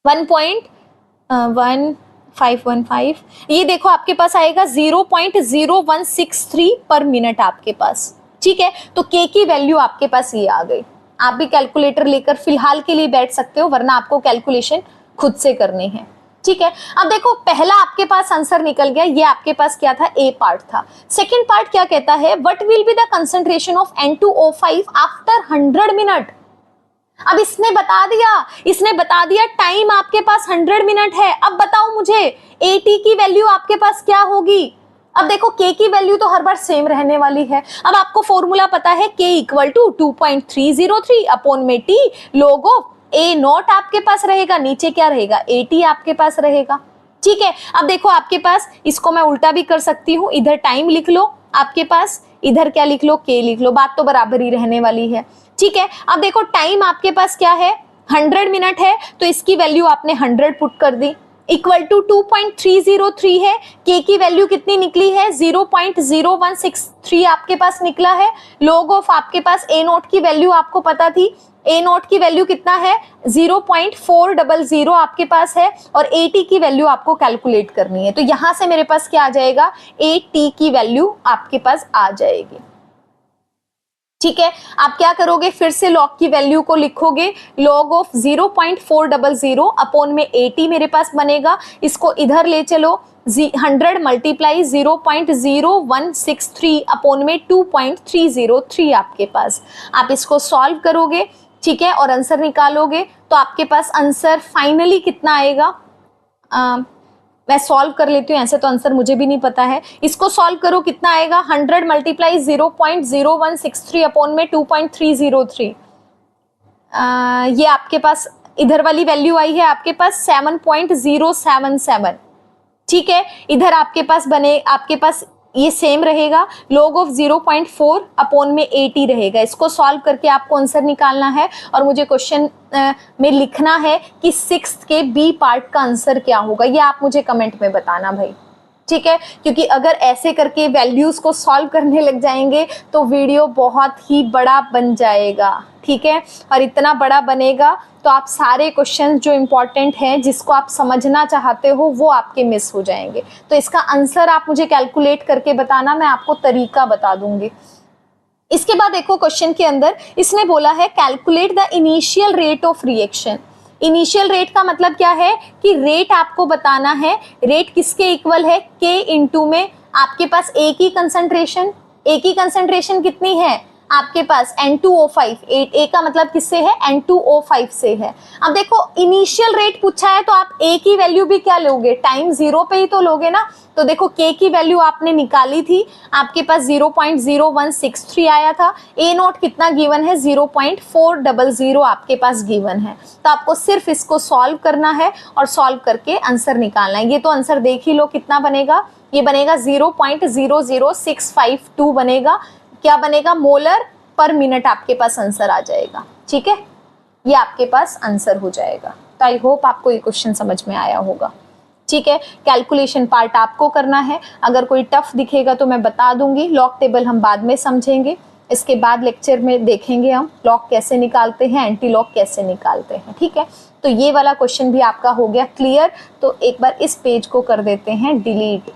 1.1515, ये देखो आपके पास आएगा 0.0163 पर मिनट आपके पास। ठीक है, तो के की वैल्यू आपके पास ये आ गई। आप भी कैलकुलेटर लेकर फिलहाल के लिए बैठ सकते हो, वरना आपको कैलकुलेशन खुद से करनी है। ठीक है, अब देखो पहला आपके पास आंसर निकल गया, ये आपके पास क्या था, ए पार्ट था। सेकेंड पार्ट क्या कहता है, what will be the concentration of N2O5 after 100 minute. अब इसने बता दिया टाइम आपके पास 100 मिनट है। अब बताओ मुझे AT की वैल्यू आपके पास क्या होगी। अब देखो K की वैल्यू तो हर बार सेम रहने वाली है। अब आपको फॉर्मूला पता है, K इक्वल टू 2.303 अपॉन में T log of A not आपके पास रहेगा, नीचे क्या रहेगा, AT आपके पास रहेगा। ठीक है, अब देखो आपके पास, इसको मैं उल्टा भी कर सकती हूँ, इधर टाइम लिख लो आपके पास, इधर क्या लिख लो, K लिख लो, बात तो बराबर ही रहने वाली है। ठीक है, अब देखो टाइम आपके पास क्या है, 100 मिनट है, तो इसकी वैल्यू आपने 100 पुट कर दी, इक्वल टू 2.303 है, के की वैल्यू कितनी निकली है, 0.0163 आपके पास निकला है। लॉग ऑफ आपके पास ए नोट की वैल्यू आपको पता थी, ए नोट की वैल्यू कितना है, 0.400 आपके पास है, और ए टी की वैल्यू आपको कैलकुलेट करनी है। तो यहां से मेरे पास क्या आ जाएगा, ए टी की वैल्यू आपके पास आ जाएगी। ठीक है, आप क्या करोगे, फिर से लॉग की वैल्यू को लिखोगे, लॉग ऑफ 0.400 अपॉन में 80 मेरे पास बनेगा, इसको इधर ले चलो, 100 मल्टीप्लाई 0.0163 अपॉन में 2.303 आपके पास, आप इसको सॉल्व करोगे, ठीक है, और आंसर निकालोगे, तो आपके पास आंसर फाइनली कितना आएगा, मैं सॉल्व कर लेती हूँ, ऐसे तो आंसर मुझे भी नहीं पता है, इसको सॉल्व करो, कितना आएगा, 100 मल्टीप्लाई 0.0163 अपॉन में 2.303, ये आपके पास इधर वाली वैल्यू आई है आपके पास 7.077, ठीक है, इधर आपके पास आपके पास ये सेम रहेगा, log ऑफ 0.4 अपॉन में 80 रहेगा, इसको सॉल्व करके आपको आंसर निकालना है, और मुझे क्वेश्चन में लिखना है कि 6th के बी पार्ट का आंसर क्या होगा, ये आप मुझे कमेंट में बताना भाई, ठीक है, क्योंकि अगर ऐसे करके वैल्यूज को सॉल्व करने लग जाएंगे तो वीडियो बहुत ही बड़ा बन जाएगा, ठीक है, और इतना बड़ा बनेगा तो आप सारे क्वेश्चन जो इम्पोर्टेंट हैं, जिसको आप समझना चाहते हो, वो आपके मिस हो जाएंगे। तो इसका आंसर आप मुझे कैलकुलेट करके बताना, मैं आपको तरीका बता दूंगी। इसके बाद देखो क्वेश्चन के अंदर इसने बोला है calculate the initial rate of reaction. Initial rate का मतलब क्या है कि रेट आपको बताना है, रेट किसके इक्वल है, के इंटू में आपके पास ए की कंसंट्रेशन, ए की कंसंट्रेशन कितनी है आपके पास N2O5, ए का मतलब किससे है, N2O5 से है। अब देखो इनिशियल रेट पूछा है तो आप ए की वैल्यू भी क्या लोगे, टाइम 0 पे ही तो लोगे ना, तो देखो के की वैल्यू आपने निकाली थी, आपके पास 0.0163 आया था, ए नोट कितना गिवन है, 0.400 आपके पास गिवन है, तो आपको सिर्फ इसको सॉल्व करना है और सॉल्व करके आंसर निकालना है। ये तो आंसर देख ही लो कितना बनेगा, ये बनेगा 0.00652 बनेगा, क्या बनेगा, मोलर पर मिनट आपके पास आंसर आ जाएगा, ठीक है, ये आपके पास आंसर हो जाएगा। तो आई होप आपको ये क्वेश्चन समझ में आया होगा, ठीक है। कैलकुलेशन पार्ट आपको करना है, अगर कोई टफ दिखेगा तो मैं बता दूंगी, लॉग टेबल हम बाद में समझेंगे, इसके बाद लेक्चर में देखेंगे हम लॉग कैसे निकालते हैं, एंटी लॉग कैसे निकालते हैं, ठीक है। तो ये वाला क्वेश्चन भी आपका हो गया क्लियर, तो एक बार इस पेज को कर देते हैं डिलीट।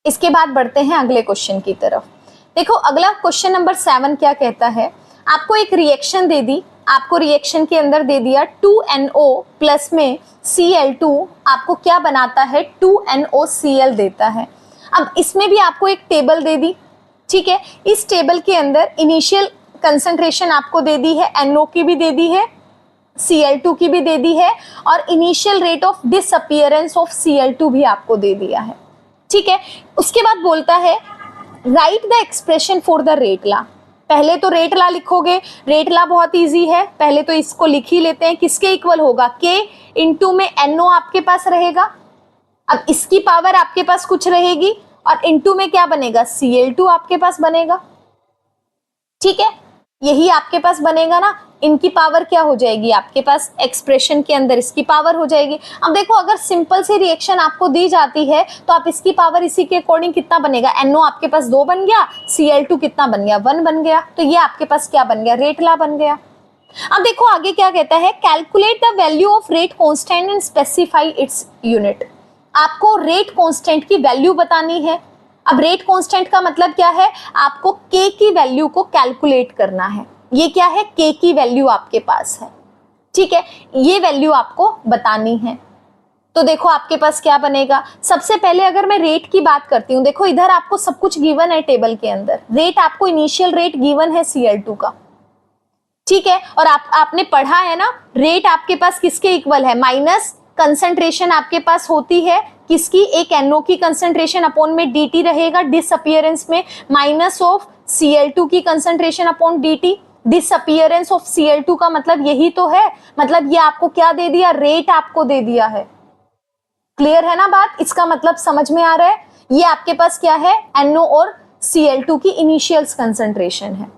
इसके बाद बढ़ते हैं अगले क्वेश्चन की तरफ। देखो अगला क्वेश्चन नंबर 7 क्या कहता है, आपको एक रिएक्शन दे दी, आपको रिएक्शन के अंदर दे दिया 2NO प्लस में Cl2 आपको क्या बनाता है, 2NOCl देता है। अब इसमें भी आपको एक टेबल दे दी, ठीक है, इस टेबल के अंदर इनिशियल कंसंट्रेशन आपको दे दी है, NO की भी दे दी है, Cl2 की भी दे दी है, और initial rate of disappearance of Cl2 भी आपको दे दिया है, ठीक है। उसके बाद बोलता है right the expression for the rate law. पहले तो रेट लॉ लिखोगे, रेट लॉ बहुत इजी है, पहले तो इसको लिख ही लेते हैं, किसके इक्वल होगा, के इंटू में NO आपके पास रहेगा, अब इसकी पावर आपके पास कुछ रहेगी, और इंटू में क्या बनेगा, Cl2 आपके पास बनेगा, ठीक है, यही आपके पास बनेगा ना, इनकी पावर क्या हो जाएगी आपके पास, एक्सप्रेशन के अंदर इसकी पावर हो जाएगी। अब देखो अगर सिंपल सी रिएक्शन आपको दी जाती है तो आप इसकी पावर इसी के अकॉर्डिंग कितना बनेगा, NO आपके पास 2 बन गया, Cl2 कितना बन गया, 1 बन गया, तो ये आपके पास क्या बन गया, रेट लॉ बन गया। अब देखो आगे क्या कहता है, calculate the value of rate constant and specify its unit. आपको रेट कांस्टेंट की वैल्यू बतानी है। अब रेट कांस्टेंट का मतलब क्या है, आपको के की वैल्यू को कैलकुलेट करना है, ये क्या है, के की वैल्यू आपके पास है, ठीक है, ये वैल्यू आपको बतानी है। तो देखो आपके पास क्या बनेगा, सबसे पहले अगर मैं रेट की बात करती हूँ, देखो इधर आपको सब कुछ गिवन है टेबल के अंदर, रेट आपको इनिशियल रेट गिवन है Cl2 का, ठीक है, और आपने पढ़ा है ना, रेट आपके पास किसके इक्वल है, माइनस कंसंट्रेशन आपके पास होती है किसकी, एक NO की कंसंट्रेशन अपॉन में dt रहेगा डिसअपीयरेंस में, माइनस ऑफ Cl2 की concentration upon dt, disappearance of Cl2 का मतलब यही तो है, मतलब ये आपको क्या दे दिया, रेट आपको दे दिया है। क्लियर है ना बात, इसका मतलब समझ में आ रहा है, ये आपके पास क्या है, NO और Cl2 की इनिशियल कंसंट्रेशन है,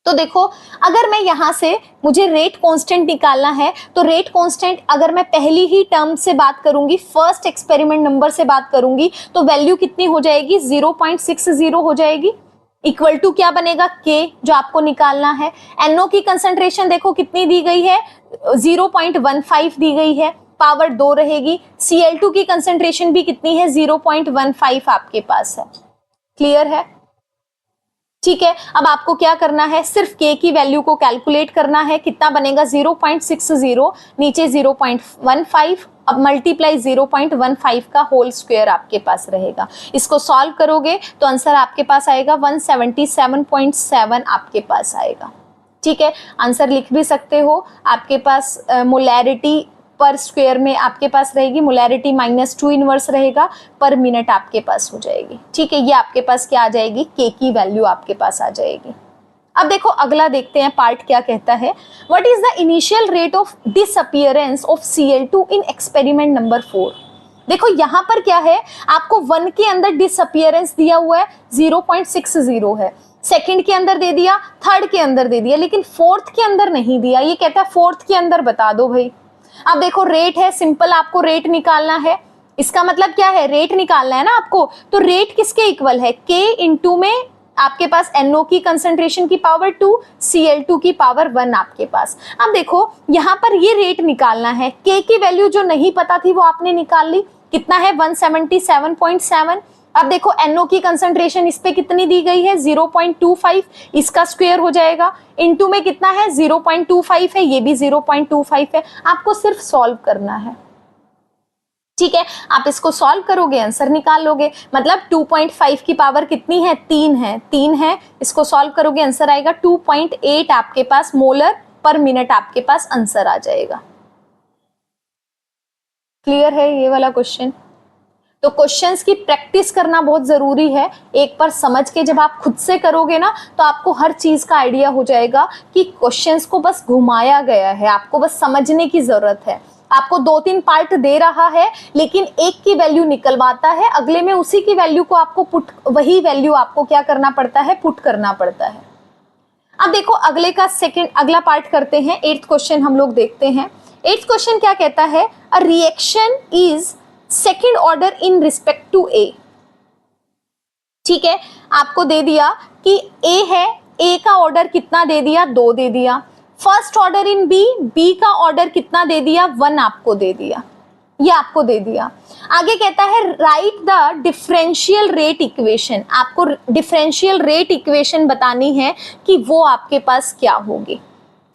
तो देखो, अगर मैं यहां से मुझे रेट कांस्टेंट निकालना है तो रेट कांस्टेंट अगर मैं पहली ही टर्म से बात करूंगी, फर्स्ट एक्सपेरिमेंट नंबर से बात करूंगी, तो वैल्यू कितनी हो जाएगी, 0.60 हो जाएगी। इक्वल टू क्या बनेगा, के, जो आपको निकालना है। NO की कंसंट्रेशन देखो कितनी दी गई है, 0.15 दी गई है, पावर 2 रहेगी। Cl2 की कंसंट्रेशन भी कितनी है, 0.15 आपके पास है। क्लियर है? ठीक है, अब आपको क्या करना है, सिर्फ के की वैल्यू को कैलकुलेट करना है। कितना बनेगा, 0.60, नीचे 0.15, अब मल्टीप्लाई 0.15 का होल स्क्वायर आपके पास रहेगा। इसको सॉल्व करोगे तो आंसर आपके पास आएगा 177.7 आपके पास आएगा। ठीक है, आंसर लिख भी सकते हो। आपके पास मोलैरिटी पर स्क्वायर में आपके पास रहेगी, मोलैरिटी -2 इनवर्स रहेगा, पर मिनट आपके पास हो जाएगी। ठीक है, ये आपके पास क्या आ जाएगी, के की वैल्यू आपके पास आ जाएगी। अब देखो अगला देखते हैं पार्ट क्या कहता है। What is the initial rate of disappearance of Cl2 in experiment number 4। देखो यहाँ पर क्या है, आपको 1 के अंदर डिसअपीयरेंस दिया हुआ है 0.60 है, सेकंड के अंदर दे दिया, थर्ड के अंदर दे दिया, लेकिन फोर्थ के अंदर नहीं दिया। ये कहता है फोर्थ के अंदर बता दो भाई। अब देखो रेट है, सिंपल आपको रेट निकालना है। इसका मतलब क्या है, रेट निकालना है ना आपको। तो रेट किसके इक्वल है, K इंटू में आपके पास NO की कंसंट्रेशन की पावर 2, Cl2 की पावर 1 आपके पास। अब देखो यहाँ पर ये रेट निकालना है, K की वैल्यू जो नहीं पता थी वो आपने निकाल ली, कितना है 177.7। अब देखो NO की कंसंट्रेशन इस पे कितनी दी गई है, 0.25, इसका स्क्वायर हो जाएगा, इनटू में कितना है 0.25 है, ये भी 0.25 है। आपको सिर्फ सॉल्व करना है। ठीक है, आप इसको सॉल्व करोगे आंसर निकाल लोगे। मतलब 2.5 की पावर कितनी है, 3 है। इसको सॉल्व करोगे आंसर आएगा 2.8 आपके पास मोलर पर मिनट आपके पास आंसर आ जाएगा। क्लियर है ये वाला क्वेश्चन? तो क्वेश्चंस की प्रैक्टिस करना बहुत जरूरी है। एक बार समझ के जब आप खुद से करोगे ना तो आपको हर चीज का आइडिया हो जाएगा कि क्वेश्चंस को बस घुमाया गया है, आपको बस समझने की जरूरत है। आपको 2-3 पार्ट दे रहा है लेकिन एक की वैल्यू निकलवाता है, अगले में उसी की वैल्यू को आपको वही वैल्यू आपको क्या करना पड़ता है, पुट करना पड़ता है। अब देखो अगले का अगला पार्ट करते हैं। 8th क्वेश्चन हम लोग देखते हैं। 8th क्वेश्चन क्या कहता है, a reaction is second order in respect to A. ठीक है, आपको दे दिया कि ए है, ए का ऑर्डर कितना दे दिया, 2 दे दिया। First order in B, B का ऑर्डर कितना दे दिया, 1 आपको दे दिया, ये आपको दे दिया। आगे कहता है right the differential rate equation. आपको डिफरेंशियल रेट इक्वेशन बतानी है कि वो आपके पास क्या होगी।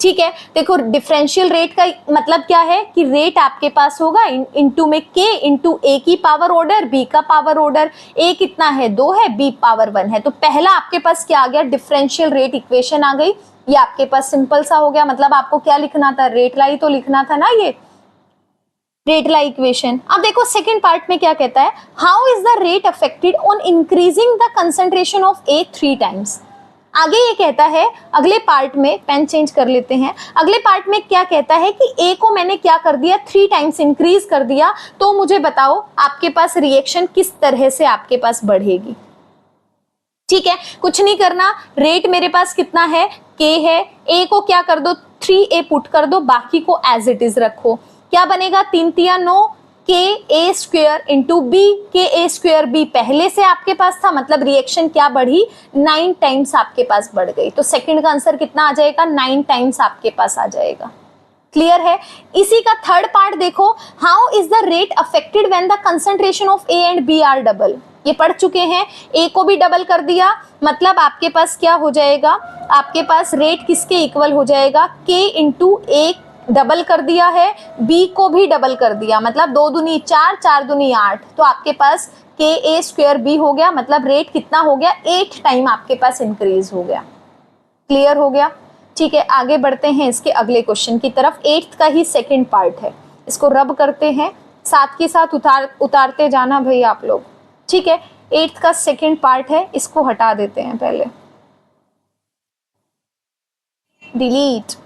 ठीक है, देखो डिफरेंशियल रेट का मतलब क्या है कि रेट आपके पास होगा इनटू में के इंटू ए की पावर ऑर्डर, बी का पावर ऑर्डर। ए कितना है, 2 है, बी पावर 1 है। तो पहला आपके पास क्या आ गया, डिफरेंशियल रेट इक्वेशन आ गई। ये आपके पास सिंपल सा हो गया। मतलब आपको क्या लिखना था, रेट लाई तो लिखना था ना, ये रेट लाई इक्वेशन। अब देखो सेकंड पार्ट में क्या कहता है, how is the rate affected on increasing the concentration of A 3 times. आगे ये कहता है अगले पार्ट में, पेन चेंज कर लेते हैं, अगले पार्ट में क्या कहता है कि ए को मैंने क्या कर दिया, 3 टाइम्स इंक्रीज कर दिया, तो मुझे बताओ आपके पास रिएक्शन किस तरह से आपके पास बढ़ेगी। ठीक है, कुछ नहीं करना, रेट मेरे पास कितना है, के है, ए को क्या कर दो 3a पुट कर दो, बाकी को एज इट इज रखो। क्या बनेगा, 3 तिया 9, के ए स्क्वायर इंटू बी, के ए स्क्वायर बी पहले से आपके पास था, मतलब रिएक्शन क्या बढ़ी, 9 टाइम्स आपके पास बढ़ गई। तो सेकंड का आंसर कितना आ जाएगा, 9 टाइम्स आपके पास आ जाएगा। क्लियर है? इसी का थर्ड पार्ट देखो, how is the rate affected when the concentration of A and B are double. ये पढ़ चुके हैं, ए को भी डबल कर दिया, मतलब आपके पास क्या हो जाएगा, आपके पास रेट किसके इक्वल हो जाएगा, के इंटू ए डबल कर दिया है, बी को भी डबल कर दिया, मतलब 2 दूनी 4, 4 दूनी 8, तो आपके पास के ए स्क्वायर बी हो गया, मतलब रेट कितना हो गया, 8 टाइम आपके पास इंक्रीज हो गया। क्लियर हो गया? ठीक है, आगे बढ़ते हैं इसके अगले क्वेश्चन की तरफ। 8th का ही सेकंड पार्ट है, इसको रब करते हैं, साथ के साथ उतारते जाना भाई आप लोग। ठीक है, 8th का सेकंड पार्ट है, इसको हटा देते हैं पहले, डिलीट।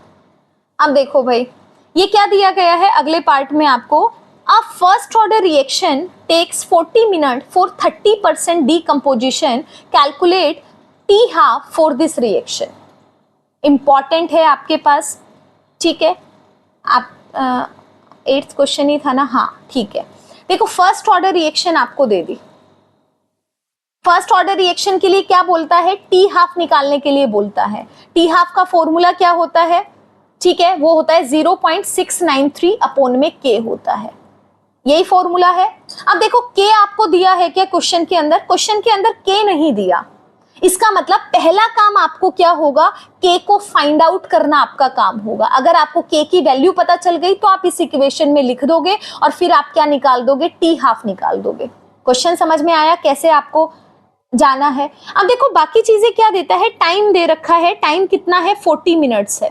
अब देखो भाई ये क्या दिया गया है अगले पार्ट में आपको, a first order reaction takes 40 minute for 30% decomposition, calculate t half for this reaction. Important है आपके पास, ठीक है। आप 8th क्वेश्चन ही था ना, हाँ ठीक है। देखो फर्स्ट ऑर्डर रिएक्शन आपको दे दी। फर्स्ट ऑर्डर रिएक्शन के लिए क्या बोलता है, टी हाफ निकालने के लिए बोलता है। टी हाफ का फॉर्मूला क्या होता है, ठीक है, वो होता है 0.693 अपॉन में के होता है, यही फॉर्मूला है। अब देखो के आपको दिया है क्या क्वेश्चन के अंदर, क्वेश्चन के अंदर के नहीं दिया, इसका मतलब पहला काम आपको क्या होगा, के को फाइंड आउट करना आपका काम होगा। अगर आपको के की वैल्यू पता चल गई तो आप इस इक्वेशन में लिख दोगे और फिर आप क्या निकाल दोगे, टी हाफ निकाल दोगे। क्वेश्चन समझ में आया कैसे आपको जाना है। अब देखो बाकी चीजें क्या देता है, टाइम दे रखा है, टाइम कितना है 40 मिनट्स है,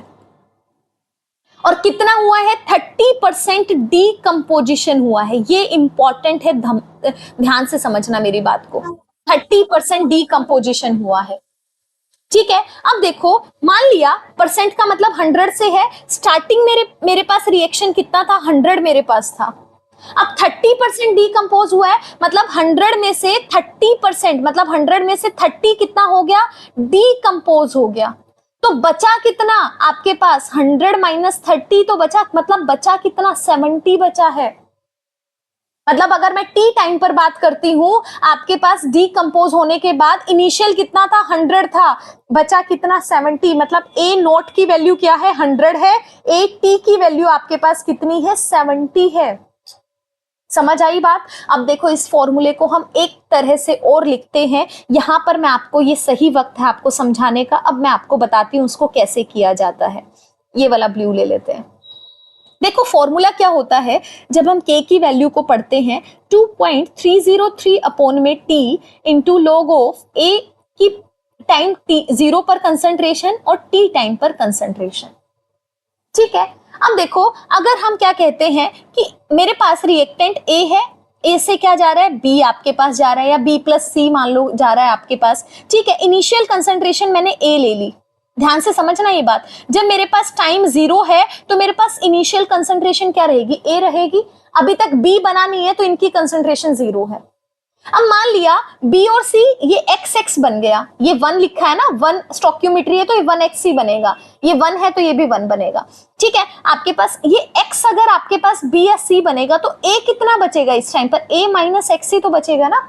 और कितना हुआ है 30% डीकंपोजिशन हुआ है। ये इंपॉर्टेंट है, ध्यान से समझना मेरी बात को, 30% डीकंपोजिशन हुआ है, ठीक है। अब देखो मान लिया परसेंट का मतलब 100 से है, स्टार्टिंग मेरे पास रिएक्शन कितना था, 100 मेरे पास था। अब 30% डीकंपोज हुआ है, मतलब 100 में से 30%, मतलब 100 में से 30 कितना हो गया, डीकंपोज हो गया। तो बचा कितना आपके पास, 100 माइनस 30 तो बचा, मतलब बचा कितना, 70 बचा है। मतलब अगर मैं टी टाइम पर बात करती हूं, आपके पास डीकंपोज होने के बाद इनिशियल कितना था, 100 था, बचा कितना, 70। मतलब ए नोट की वैल्यू क्या है, 100 है, ए टी की वैल्यू आपके पास कितनी है, 70 है। समझ आई बात। अब देखो इस फॉर्मूले को हम एक तरह से और लिखते हैं, यहां पर मैं आपको, ये सही वक्त है आपको समझाने का, अब मैं आपको बताती हूं उसको कैसे किया जाता है। ये वाला ब्लू ले लेते हैं। देखो फॉर्मूला क्या होता है, जब हम के की वैल्यू को पढ़ते हैं 2.303 अपॉन में टी इंटू लॉग ऑफ ए की टाइम टी 0 पर कंसंट्रेशन और टी टाइम पर कंसंट्रेशन, ठीक है। अब देखो अगर हम क्या कहते हैं कि मेरे पास रिएक्टेंट ए है, ए से क्या जा रहा है, बी आपके पास जा रहा है, या बी प्लस सी मान लो जा रहा है आपके पास, ठीक है। इनिशियल कंसंट्रेशन मैंने ए ले ली, ध्यान से समझना ये बात। जब मेरे पास टाइम 0 है तो मेरे पास इनिशियल कंसंट्रेशन क्या रहेगी, ए रहेगी। अभी तक बी बना नहीं है तो इनकी कंसंट्रेशन 0 है। अब मान लिया बी और सी ये एक्स एक्स बन गया, ये 1 लिखा है ना, 1 स्टोक्योमेट्री है तो ये 1x ही बनेगा, ये 1 है तो ये भी 1 बनेगा, ठीक है। आपके पास ये x अगर आपके पास b या c बनेगा तो a कितना बचेगा इस टाइम पर, a माइनस एक्स ही तो बचेगा ना।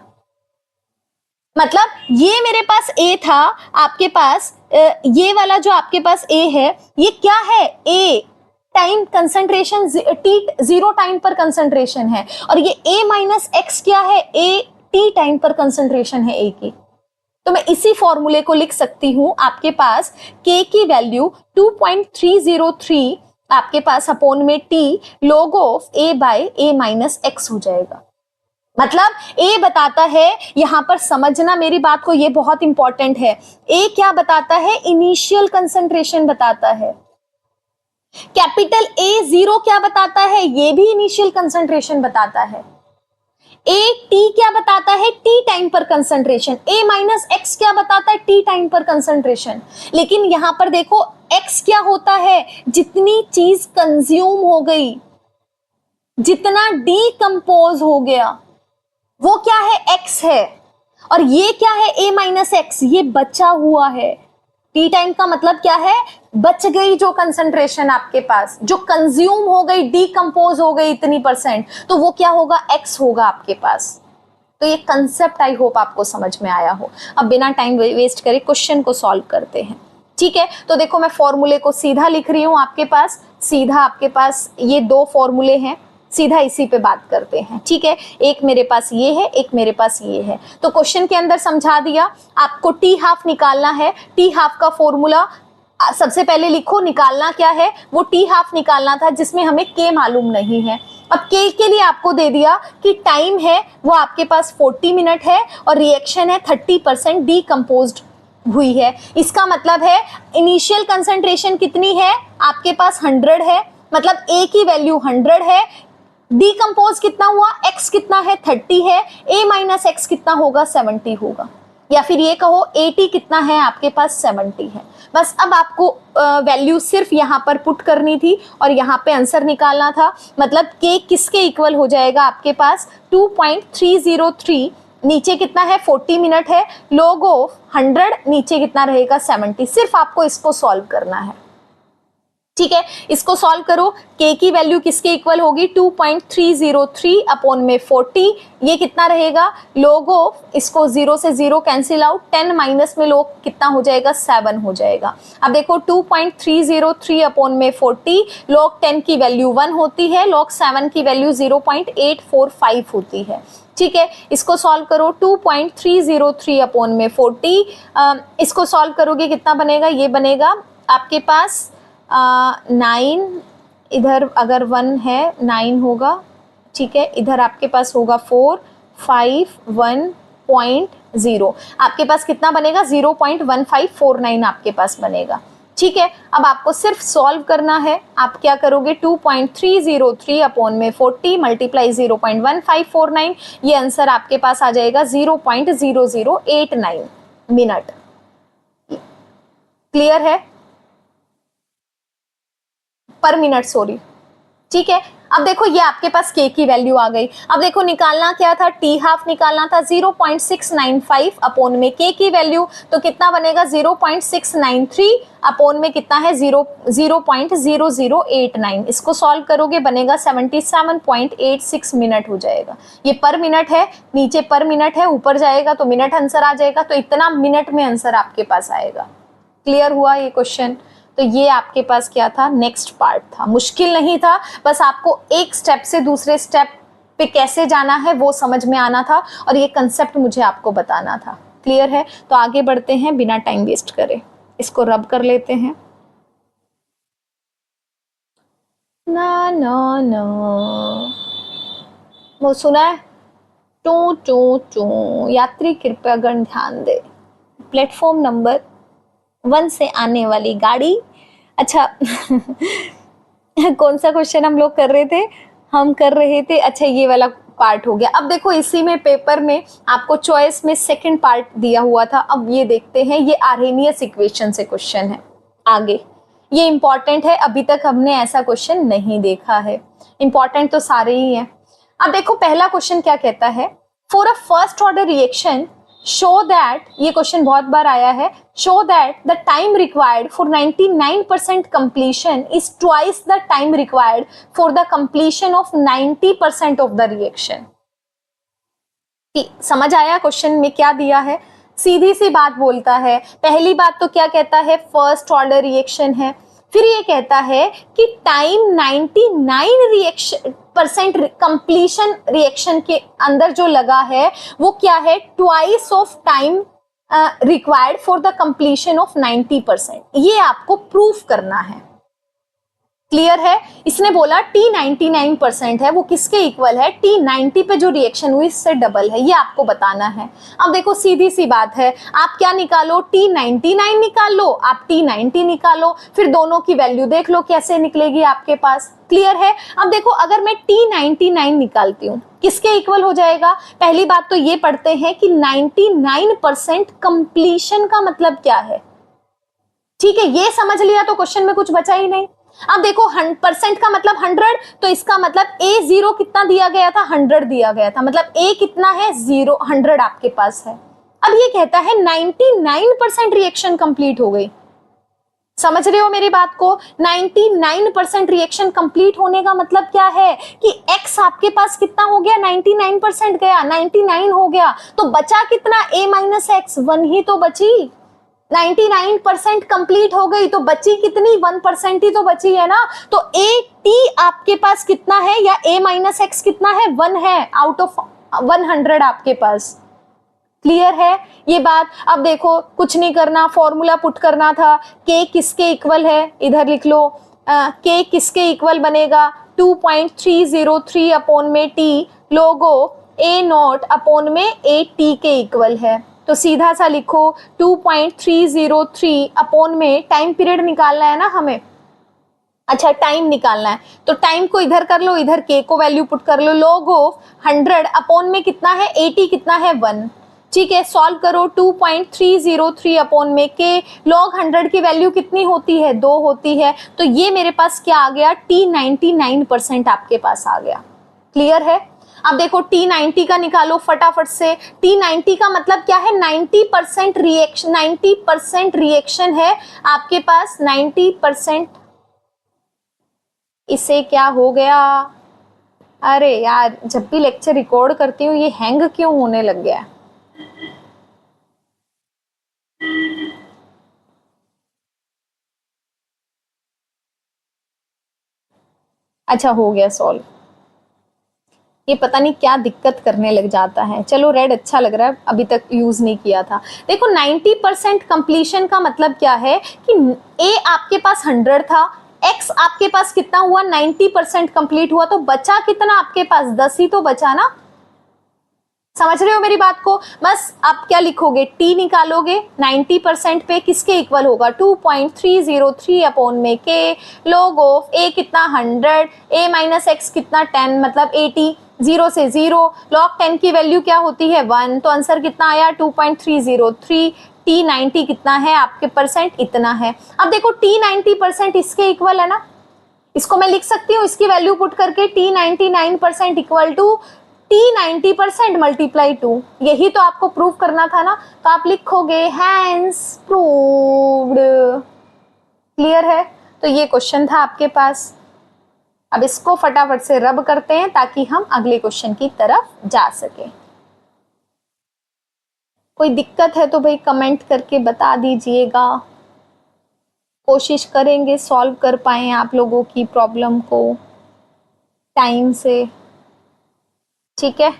मतलब ये मेरे पास a था, आपके पास ये वाला जो आपके पास a है, ये क्या है, a time concentration, T 0 time पर कंसंट्रेशन है, और ये a माइनस एक्स क्या है, a टी टाइम पर कंसंट्रेशन है ए की। तो मैं इसी फॉर्मूले को लिख सकती हूं, आपके पास k की वैल्यू 2.303 आपके पास अपॉन में t log of a by a minus x हो जाएगा। मतलब a बताता है, यहां पर समझना मेरी बात को, ये बहुत इंपॉर्टेंट है। a क्या बताता है, इनिशियल कंसंट्रेशन बताता है। कैपिटल A 0 क्या बताता है, ये भी इनिशियल कंसंट्रेशन बताता है। ए टी क्या बताता है, टी टाइम पर कंसंट्रेशन। ए माइनस एक्स क्या बताता है, टी टाइम पर कंसंट्रेशन। लेकिन यहां पर देखो एक्स क्या होता है, जितनी चीज कंज्यूम हो गई, जितना डीकंपोज हो गया, वो क्या है, एक्स है। और ये क्या है, ए माइनस एक्स, ये बचा हुआ है। टी टाइम का मतलब क्या है, बच गई जो कंसंट्रेशन आपके पास, जो कंज्यूम हो गई, डीकंपोज हो गई इतनी %, तो वो क्या होगा, एक्स होगा आपके पास। तो ये कंसेप्ट आई होप आपको समझ में आया हो। अब बिना टाइम वेस्ट करे क्वेश्चन को सॉल्व करते हैं, ठीक है। तो देखो मैं फॉर्मूले को सीधा लिख रही हूं आपके पास, सीधा आपके पास ये 2 फॉर्मूले हैं, सीधा इसी पे बात करते हैं, ठीक है। एक मेरे पास ये है, एक मेरे पास ये है। तो क्वेश्चन के अंदर समझा दिया, आपको टी हाफ निकालना है। टी हाफ का फॉर्मूला सबसे पहले लिखो, निकालना क्या है, वो टी हाफ निकालना था जिसमें हमें के मालूम नहीं है। अब के लिए आपको दे दिया कि टाइम है वो आपके पास 40 मिनट है और रिएक्शन है 30% डीकंपोज्ड हुई है। इसका मतलब है इनिशियल कंसंट्रेशन कितनी है आपके पास, 100 है, मतलब ए की वैल्यू 100 है। डीकंपोज कितना हुआ, x कितना है, 30 है, a माइनस एक्स कितना होगा, 70 होगा। या फिर ये कहो 80 कितना है आपके पास, 70 है। बस अब आपको वैल्यू सिर्फ यहाँ पर पुट करनी थी और यहाँ पे आंसर निकालना था। मतलब k किसके इक्वल हो जाएगा आपके पास, 2.303 नीचे कितना है 40 मिनट है, log ऑफ 100 नीचे कितना रहेगा 70। सिर्फ आपको इसको सॉल्व करना है, ठीक है। इसको सॉल्व करो, k की वैल्यू किसके इक्वल होगी 2.303 अपॉन में 40, ये कितना रहेगा log ऑफ, इसको 0 से 0 कैंसिल आउट, 10 माइनस में log कितना हो जाएगा 7 हो जाएगा। अब देखो 2.303 अपॉन में 40, log 10 की वैल्यू 1 होती है, log 7 की वैल्यू 0.845 होती है, ठीक है। इसको सॉल्व करो 2.303 अपॉन में 40, इसको सॉल्व करोगे कितना बनेगा, ये बनेगा आपके पास 9, इधर अगर 1 है 9 होगा, ठीक है। इधर आपके पास होगा 451.0, आपके पास कितना बनेगा 0.1549 आपके पास बनेगा, ठीक है। अब आपको सिर्फ सॉल्व करना है, आप क्या करोगे 2.303 अपॉन में 40 मल्टीप्लाई 0.1549, ये आंसर आपके पास आ जाएगा 0.0089 मिनट। क्लियर है, पर मिनट, सॉरी, ठीक है। अब देखो ये आपके पास k की वैल्यू आ गई। अब देखो निकालना क्या था, t हाफ निकालना था, 0.695 अपॉन में k की वैल्यू, तो कितना बनेगा 0.693 अपॉन में कितना है 0.0089। इसको सॉल्व करोगे बनेगा 77.86 मिनट हो जाएगा। ये पर मिनट है, नीचे पर मिनट है, ऊपर जाएगा तो मिनट आंसर आ जाएगा, तो इतना मिनट में आंसर आपके पास आएगा। क्लियर हुआ ये क्वेश्चन? तो ये आपके पास क्या था, नेक्स्ट पार्ट था। मुश्किल नहीं था, बस आपको एक स्टेप से दूसरे स्टेप पे कैसे जाना है वो समझ में आना था, और ये कंसेप्ट मुझे आपको बताना था। क्लियर है? तो आगे बढ़ते हैं बिना टाइम वेस्ट करे, इसको रब कर लेते हैं। ना ना ना, वो सुना है, टू टू टू, यात्री कृपया गण ध्यान दे, प्लेटफॉर्म नंबर 1 से आने वाली गाड़ी। अच्छा कौन सा क्वेश्चन हम लोग कर रहे थे, हम कर रहे थे, अच्छा ये वाला पार्ट हो गया। अब देखो इसी में पेपर में आपको चॉइस में सेकंड पार्ट दिया हुआ था। अब ये देखते हैं, ये आर्हेनियस इक्वेशन से क्वेश्चन है आगे, ये इंपॉर्टेंट है, अभी तक हमने ऐसा क्वेश्चन नहीं देखा है। इंपॉर्टेंट तो सारे ही हैं। अब देखो पहला क्वेश्चन क्या कहता है, for a first order reaction show that, ये क्वेश्चन बहुत बार आया है, show that the time required for 99% completion is twice the time required for the completion of 90% of the reaction. समझ आया क्वेश्चन में क्या दिया है? सीधी सी बात बोलता है। पहली बात तो क्या कहता है, फर्स्ट ऑर्डर रिएक्शन है, फिर ये कहता है कि टाइम 99% कंप्लीशन रिएक्शन के अंदर जो लगा है वो क्या है, twice of time required for the completion of 90%। ये आपको प्रूफ करना है। क्लियर है? इसने बोला T 99% है, वो किसके इक्वल है, T 90 पे जो रिएक्शन हुई इससे डबल है, ये आपको बताना है। अब देखो सीधी सी बात है, आप क्या निकालो, T 99 निकाल लो, आप T 90 निकालो, फिर दोनों की वैल्यू देख लो कैसे निकलेगी आपके पास। क्लियर है? अब देखो अगर मैं T 99 निकालती हूँ किसके इक्वल हो जाएगा, पहली बात तो ये पढ़ते हैं कि 99% कंप्लीशन का मतलब क्या है। ठीक है, ये समझ लिया तो क्वेश्चन में कुछ बचा ही नहीं। अब देखो 100% का मतलब 100, तो इसका मतलब A0 कितना दिया गया था, 100 दिया गया था, मतलब A कितना है 100 आपके पास है। अब ये कहता है 99% रिएक्शन कंप्लीट हो गई। समझ रहे हो मेरी बात को? 99% रिएक्शन कंप्लीट होने का मतलब क्या है कि X आपके पास कितना हो गया, 99% गया, 99 हो गया, तो बचा कितना, A माइनस एक्स, 1 ही तो बची। 99% कंप्लीट हो गई तो बची कितनी, 1% ही तो बची है ना। तो AT आपके पास कितना है, या A माइनस एक्स कितना है, 1 है आउट ऑफ 100 आपके पास। क्लियर है ये बात? अब देखो कुछ नहीं करना, फॉर्मूला पुट करना था, K किसके इक्वल है, इधर लिख लो, K किसके इक्वल बनेगा, 2.303 अपॉन में T लोगो A0 अपॉन में AT के इक्वल है। तो सीधा सा लिखो 2.303 अपॉन में, टाइम पीरियड निकालना है ना हमें, अच्छा टाइम निकालना है, तो टाइम को इधर कर लो, इधर K को वैल्यू पुट कर लो, log ऑफ 100 अपॉन में कितना है, 80 कितना है, 1। ठीक है, सॉल्व करो 2.303 अपॉन में K, log 100 की वैल्यू कितनी होती है, 2 होती है, तो ये मेरे पास क्या आ गया, T 99% आपके पास आ गया। क्लियर है? अब देखो T90 का निकालो फटाफट से। T90 का मतलब क्या है, 90% रिएक्शन, 90% रिएक्शन है आपके पास, 90%। इसे क्या हो गया, अरे यार जब भी लेक्चर रिकॉर्ड करती हूँ ये हैंग क्यों होने लग गया। अच्छा हो गया सॉल्व। ये पता नहीं क्या दिक्कत करने लग जाता है। चलो रेड अच्छा लग रहा है, अभी तक यूज नहीं किया था। देखो 90% कंप्लीशन का मतलब क्या है कि ए आपके पास 100 था, एक्स आपके पास कितना हुआ, 90% कंप्लीट हुआ, तो बचा कितना आपके पास, 10 ही तो बचा ना। समझ रहे हो मेरी बात को। बस आप क्या लिखोगे, टी निकालोगे 90% पे किसके इक्वल होगा, 2.303 अपॉन में के log ऑफ ए कितना 100, ए माइनस एक्स कितना 10 मतलब 80, 0 से 0, log 10 की वैल्यू क्या होती है 1, तो आंसर कितना आया 2.303। T90 कितना है आपके परसेंट, इतना है। अब देखो T90% इसके इक्वल है ना, इसको मैं लिख सकती हूँ इसकी वैल्यू पुट करके, T99% equal to T90% multiply 2, यही तो आपको प्रूव करना था ना, तो आप लिखोगे हैंस प्रूव्ड। क्लियर है, तो ये क्वेश्चन था आपके पास। अब इसको फटाफट से रब करते हैं ताकि हम अगले क्वेश्चन की तरफ जा सके। कोई दिक्कत है तो भाई कमेंट करके बता दीजिएगा, कोशिश करेंगे सॉल्व कर पाए आप लोगों की प्रॉब्लम को टाइम से। ठीक है,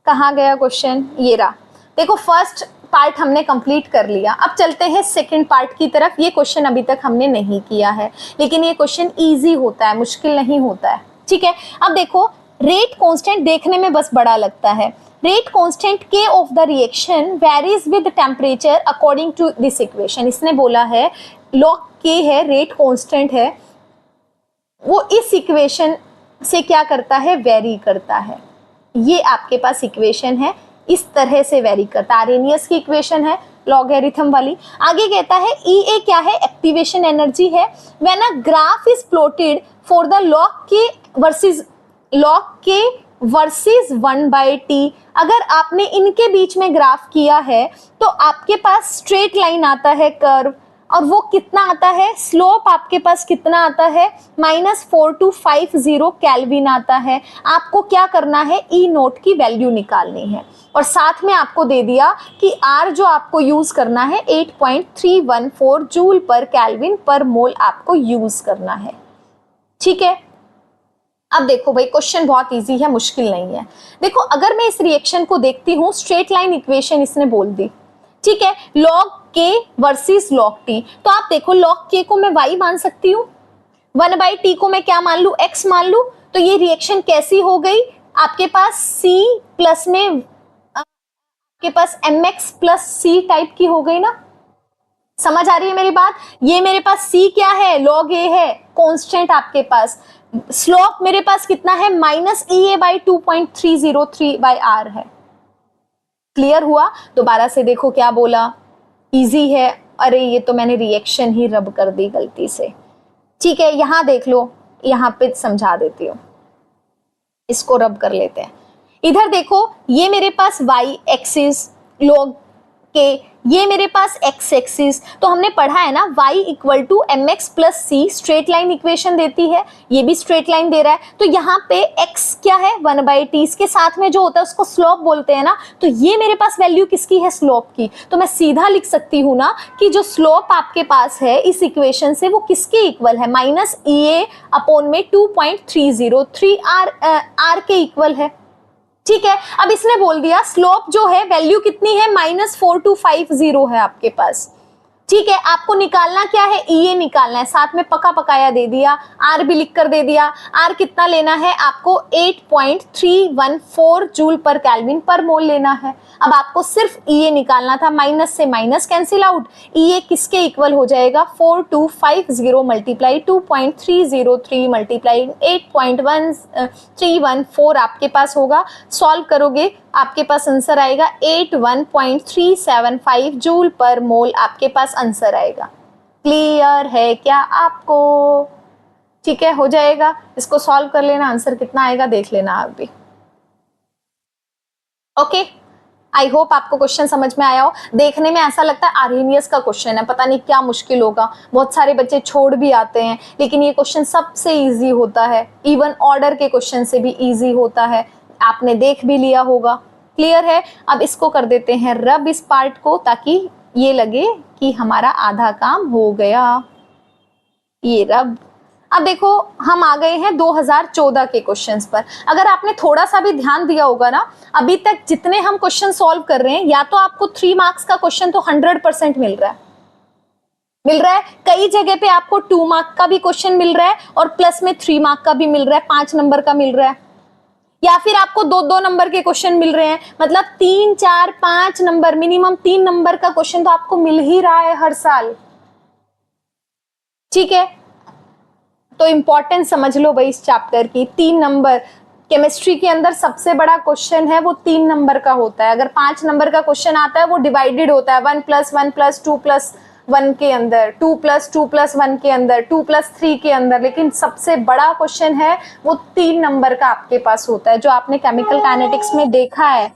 कहाँ गया क्वेश्चन, ये रहा। देखो फर्स्ट पार्ट हमने कंप्लीट कर लिया, अब चलते हैं सेकंड पार्ट की तरफ। ये क्वेश्चन अभी तक हमने नहीं किया है, लेकिन ये क्वेश्चन इजी होता है, मुश्किल नहीं होता है। ठीक है, अब देखो रेट कांस्टेंट देखने में बस बड़ा लगता है। Rate constant k of the reaction varies with temperature according to this equation. इसने बोला है लॉग के है, रेट कांस्टेंट है, वो इस इक्वेशन से क्या करता है, वेरी करता है। ये आपके पास इक्वेशन है, इस तरह से वेरी करता है। आर्हेनियस की इक्वेशन है लॉगरिथम वाली। आगे कहता है ई ए क्या है, एक्टिवेशन एनर्जी है। When a graph is plotted for the log के वर्सेस 1/t, अगर आपने इनके बीच में ग्राफ किया है तो आपके पास स्ट्रेट लाइन आता है, कर्व, और वो कितना आता है, स्लोप आपके पास कितना आता है, -4250 केल्विन आता है। आपको क्या करना है, ई नोट की वैल्यू निकालनी है, और साथ में आपको दे दिया कि आर जो आपको यूज करना है 8.314 जूल पर केल्विन पर मोल आपको यूज करना है। ठीक है, अब देखो भाई क्वेश्चन बहुत इजी है, मुश्किल नहीं है। देखो अगर मैं इस रिएक्शन को देखती हूँ, स्ट्रेट लाइन इक्वेशन इसने बोल दी, ठीक है, लॉग के वर्सेस लॉग टी, तो आप देखो लॉग के को मैं y मान सकती हूँ, 1/t को मैं क्या मान लू, x मान लू, तो ये रिएक्शन कैसी हो गई, आपके पास c प्लस में आपके पास mx प्लस c टाइप की हो गई ना। समझ आ रही है मेरी बात। ये मेरे पास c क्या है, log a है, कांस्टेंट आपके पास। स्लोप मेरे पास कितना है, -EA/2.303/r है। क्लियर हुआ। दोबारा से देखो क्या बोला, इजी है। अरे ये तो मैंने रिएक्शन ही रब कर दी गलती से। ठीक है, यहां देख लो, यहां पे समझा देती हूँ, इसको रब कर लेते हैं। इधर देखो ये मेरे पास y एक्सिस लॉग के, ये मेरे पास x एक्सिस, तो हमने पढ़ा है ना y equal to mx plus c, straight line equation देती है, ये भी स्ट्रेट लाइन दे रहा है, तो यहाँ पे x क्या है 1/t, इसके साथ में जो होता है उसको स्लोप बोलते हैं ना, तो ये मेरे पास वैल्यू किसकी है, स्लोप की। तो मैं सीधा लिख सकती हूँ ना कि जो स्लोप आपके पास है इस इक्वेशन से वो किसके इक्वल है, -EA/2.303 r के इक्वल है। ठीक है, अब इसने बोल दिया स्लोप जो है वैल्यू कितनी है, -4250 है आपके पास। ठीक है, आपको निकालना क्या है, ई निकालना है, साथ में पका पकाया दे दिया, आर भी लिख कर दे दिया। आर कितना लेना है आपको, 8.314 जूल पर केल्विन पर मोल लेना है। अब आपको सिर्फ ई निकालना था, माइनस से माइनस कैंसिल आउट, ई किसके इक्वल हो जाएगा, 4250 मल्टीप्लाई 2.303 मल्टीप्लाई 8.1314 आपके पास होगा। सॉल्व करोगे आपके पास आंसर आएगा 81.375 जूल पर मोल आपके पास आंसर आएगा। क्लियर है क्या आपको। ठीक है, हो जाएगा, इसको सॉल्व कर लेना, आंसर कितना आएगा देख लेना आप भी। ओके, आई होप आपको क्वेश्चन समझ में आया हो। देखने में ऐसा लगता है आर्हेनियस का क्वेश्चन है, पता नहीं क्या मुश्किल होगा, बहुत सारे बच्चे छोड़ भी आते हैं, लेकिन ये क्वेश्चन सबसे इजी होता है, इवन ऑर्डर के क्वेश्चन से भी इजी होता है, आपने देख भी लिया होगा। क्लियर है? अब इसको कर देते हैं रब इस पार्ट को, ताकि ये लगे कि हमारा आधा काम हो गया। ये रब। अब देखो हम आ गए हैं 2014 के क्वेश्चंस पर। अगर आपने थोड़ा सा भी ध्यान दिया होगा ना, अभी तक जितने हम क्वेश्चन सॉल्व कर रहे हैं, या तो आपको 3 मार्क्स का क्वेश्चन तो 100% मिल रहा है, कई जगह पे आपको 2 मार्क का भी क्वेश्चन मिल रहा है और प्लस में 3 मार्क का भी मिल रहा है, 5 नंबर का मिल रहा है, या फिर आपको 2-2 नंबर के क्वेश्चन मिल रहे हैं। मतलब 3, 4, 5 नंबर, मिनिमम 3 नंबर का क्वेश्चन तो आपको मिल ही रहा है हर साल। ठीक है, तो इंपॉर्टेंस समझ लो भाई इस चैप्टर की। 3 नंबर केमिस्ट्री के अंदर सबसे बड़ा क्वेश्चन है, वो 3 नंबर का होता है। अगर 5 नंबर का क्वेश्चन आता है वो डिवाइडेड होता है 1 + 1 + 2 + 1 के अंदर, 2 + 2 + 1 के अंदर, 2 + 3 के अंदर, लेकिन सबसे बड़ा क्वेश्चन है वो 3 नंबर का आपके पास होता है, जो आपने केमिकल काइनेटिक्स में देखा है।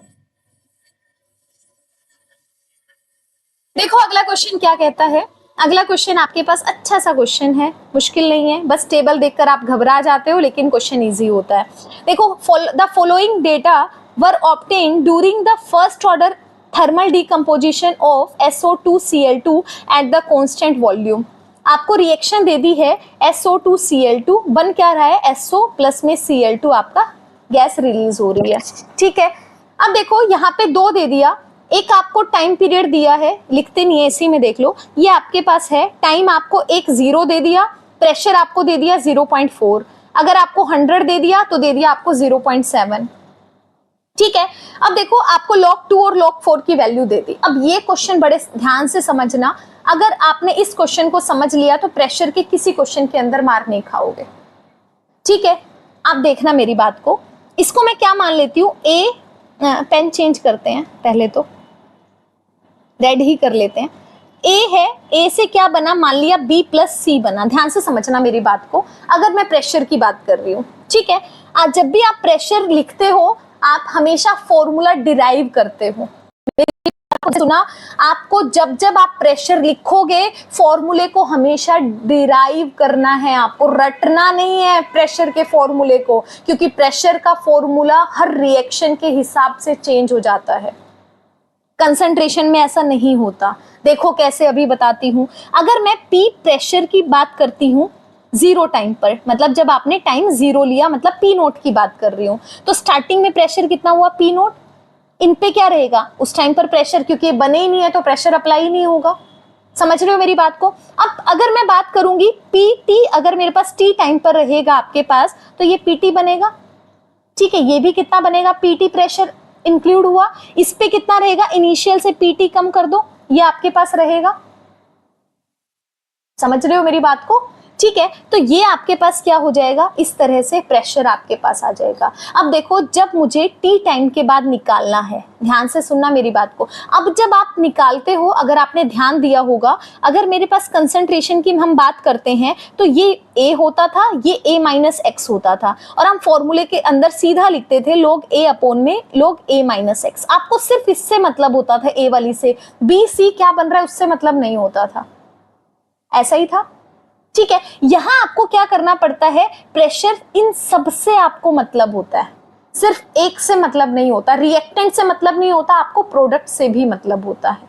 देखो अगला क्वेश्चन क्या कहता है। अगला क्वेश्चन आपके पास अच्छा सा क्वेश्चन है, मुश्किल नहीं है, बस टेबल देखकर आप घबरा जाते हो, लेकिन क्वेश्चन इजी होता है। देखो, the following data were obtained during the first order thermal decomposition of SO2Cl2 at the constant volume. आपको रिएक्शन दे दी है SO2Cl2, बन क्या रहा है, SO प्लस में Cl2 आपका गैस रिलीज हो रही है। ठीक है, अब देखो यहाँ पे 2 दे दिया, एक आपको टाइम पीरियड दिया है, लिखते नहीं है इसी में देख लो, ये आपके पास है। टाइम आपको एक 0 दे दिया, प्रेशर आपको दे दिया 0.4, अगर आपको 100 दे दिया तो दे दिया आपको 0.7। ठीक है, अब देखो आपको log 2 और log 4 की वैल्यू दे दी। अब ये क्वेश्चन बड़े ध्यान से समझना, अगर आपने इस क्वेश्चन को समझ लिया तो प्रेशर के किसी क्वेश्चन के अंदर मार नहीं खाओगे। ठीक है, आप देखना मेरी बात को, इसको मैं क्या मान लेती हूँ, ए, पेन चेंज करते हैं, पहले तो रेड ही कर लेते हैं। ए है, ए से क्या बना, मान लिया B + C बना। ध्यान से समझना मेरी बात को, अगर मैं प्रेशर की बात कर रही हूँ। ठीक है, आज जब भी आप प्रेशर लिखते हो आप हमेशा फॉर्मूला डिराइव करते हो। सुना, आपको जब जब आप प्रेशर लिखोगे फॉर्मूले को हमेशा डिराइव करना है, आपको रटना नहीं है प्रेशर के फॉर्मूले को, क्योंकि प्रेशर का फॉर्मूला हर रिएक्शन के हिसाब से चेंज हो जाता है। कंसंट्रेशन में ऐसा नहीं होता। देखो कैसे, अभी बताती हूं। अगर मैं P प्रेशर की बात करती हूं 0 टाइम पर, मतलब जब आपने टाइम 0 लिया, मतलब P0 की बात कर रही हूं, तो स्टार्टिंग में प्रेशर कितना हुआ, P0। इन पे क्या रहेगा उस टाइम पर प्रेशर, क्योंकि ये बने ही नहीं है तो प्रेशर अप्लाई ही नहीं होगा। समझ रहे हो मेरी बात को? अब अगर मैं बात करूंगी PT, अगर मेरे पास T टाइम पर रहेगा आपके पास, तो ये PT बनेगा। ठीक है, ये भी कितना बनेगा, PT प्रेशर इंक्लूड हुआ, इस पे कितना रहेगा, इनिशियल से PT कम कर दो, ये आपके पास रहेगा। समझ रहे हो मेरी बात को? ठीक है, तो ये आपके पास क्या हो जाएगा, इस तरह से प्रेशर आपके पास आ जाएगा। अब देखो, जब मुझे T टाइम के बाद निकालना है, ध्यान से सुनना मेरी बात को। अब जब आप निकालते हो, अगर आपने ध्यान दिया होगा, अगर मेरे पास कंसंट्रेशन की हम बात करते हैं तो ये A होता था, ये A - x होता था, और हम फॉर्मूले के अंदर सीधा लिखते थे log A में log A - x। आपको सिर्फ इससे मतलब होता था, A वाली से, B C क्या बन रहा है उससे मतलब नहीं होता था, ऐसा ही था। ठीक है, यहां आपको क्या करना पड़ता है, प्रेशर इन सब से आपको मतलब होता है, सिर्फ एक से मतलब नहीं होता, रिएक्टेंट से मतलब नहीं होता, आपको प्रोडक्ट से भी मतलब होता है।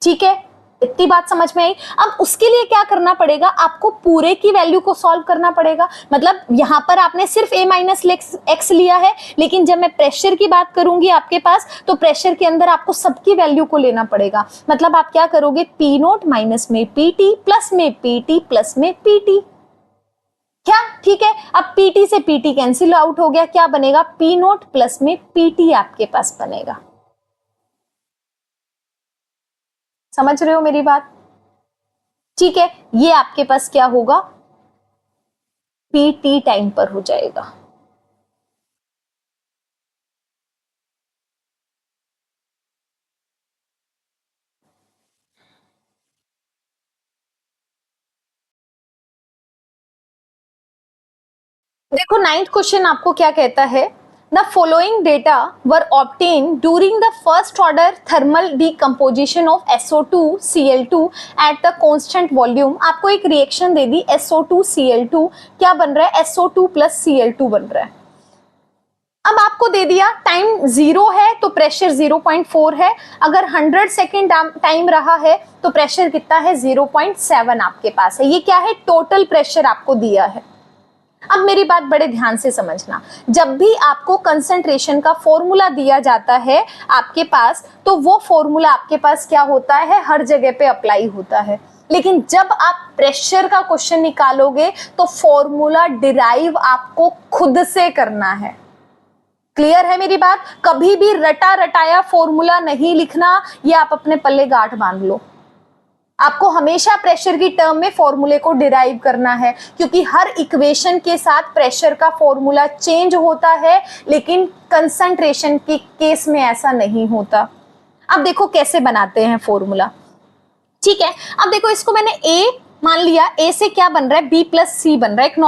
ठीक है, इतनी बात समझ में आई। अब उसके लिए क्या करना पड़ेगा, आपको पूरे की वैल्यू को सॉल्व करना पड़ेगा। मतलब यहां पर आपने सिर्फ A - x लिया है, लेकिन जब मैं प्रेशर की बात करूंगी आपके पास, तो प्रेशर के अंदर आपको सबकी वैल्यू को लेना पड़ेगा। मतलब आप क्या करोगे, P0 माइनस में PT प्लस में PT प्लस में PT। क्या ठीक है, अब PT से PT कैंसिल आउट हो गया, क्या बनेगा, P0 प्लस में PT आपके पास बनेगा। समझ रहे हो मेरी बात? ठीक है, ये आपके पास क्या होगा, PT टाइम पर हो जाएगा। देखो 9th क्वेश्चन आपको क्या कहता है, The following data were obtained during the first order thermal decomposition of SO2 Cl2 at the constant volume। आपको एक रिएक्शन दे दी SO2 Cl2, क्या बन रहा है SO2 प्लस Cl2 बन रहा है। अब आपको दे दिया टाइम 0 है तो प्रेशर 0.4 है, अगर 100 सेकेंड टाइम रहा है तो प्रेशर कितना है 0.7 आपके पास है। ये क्या है, टोटल प्रेशर आपको दिया है। अब मेरी बात बड़े ध्यान से समझना, जब भी आपको कंसंट्रेशन का फॉर्मूला दिया जाता है आपके पास, तो वो फॉर्मूला आपके पास क्या होता है, हर जगह पे अप्लाई होता है। लेकिन जब आप प्रेशर का क्वेश्चन निकालोगे तो फॉर्मूला डिराइव आपको खुद से करना है। क्लियर है मेरी बात? कभी भी रटा रटाया फॉर्मूला नहीं लिखना, ये आप अपने पल्ले गांठ बांध लो। आपको हमेशा प्रेशर की टर्म में फॉर्मूले को डिराइव करना है, क्योंकि हर इक्वेशन के साथ प्रेशर का फॉर्मूला चेंज होता है, लेकिन कंसंट्रेशन के केस में ऐसा नहीं होता। अब देखो कैसे बनाते हैं फॉर्मूला, ठीक है। अब देखो इसको मैंने ए मान लिया, ए से क्या बन रहा है, बी प्लस सी बन रहा है। एक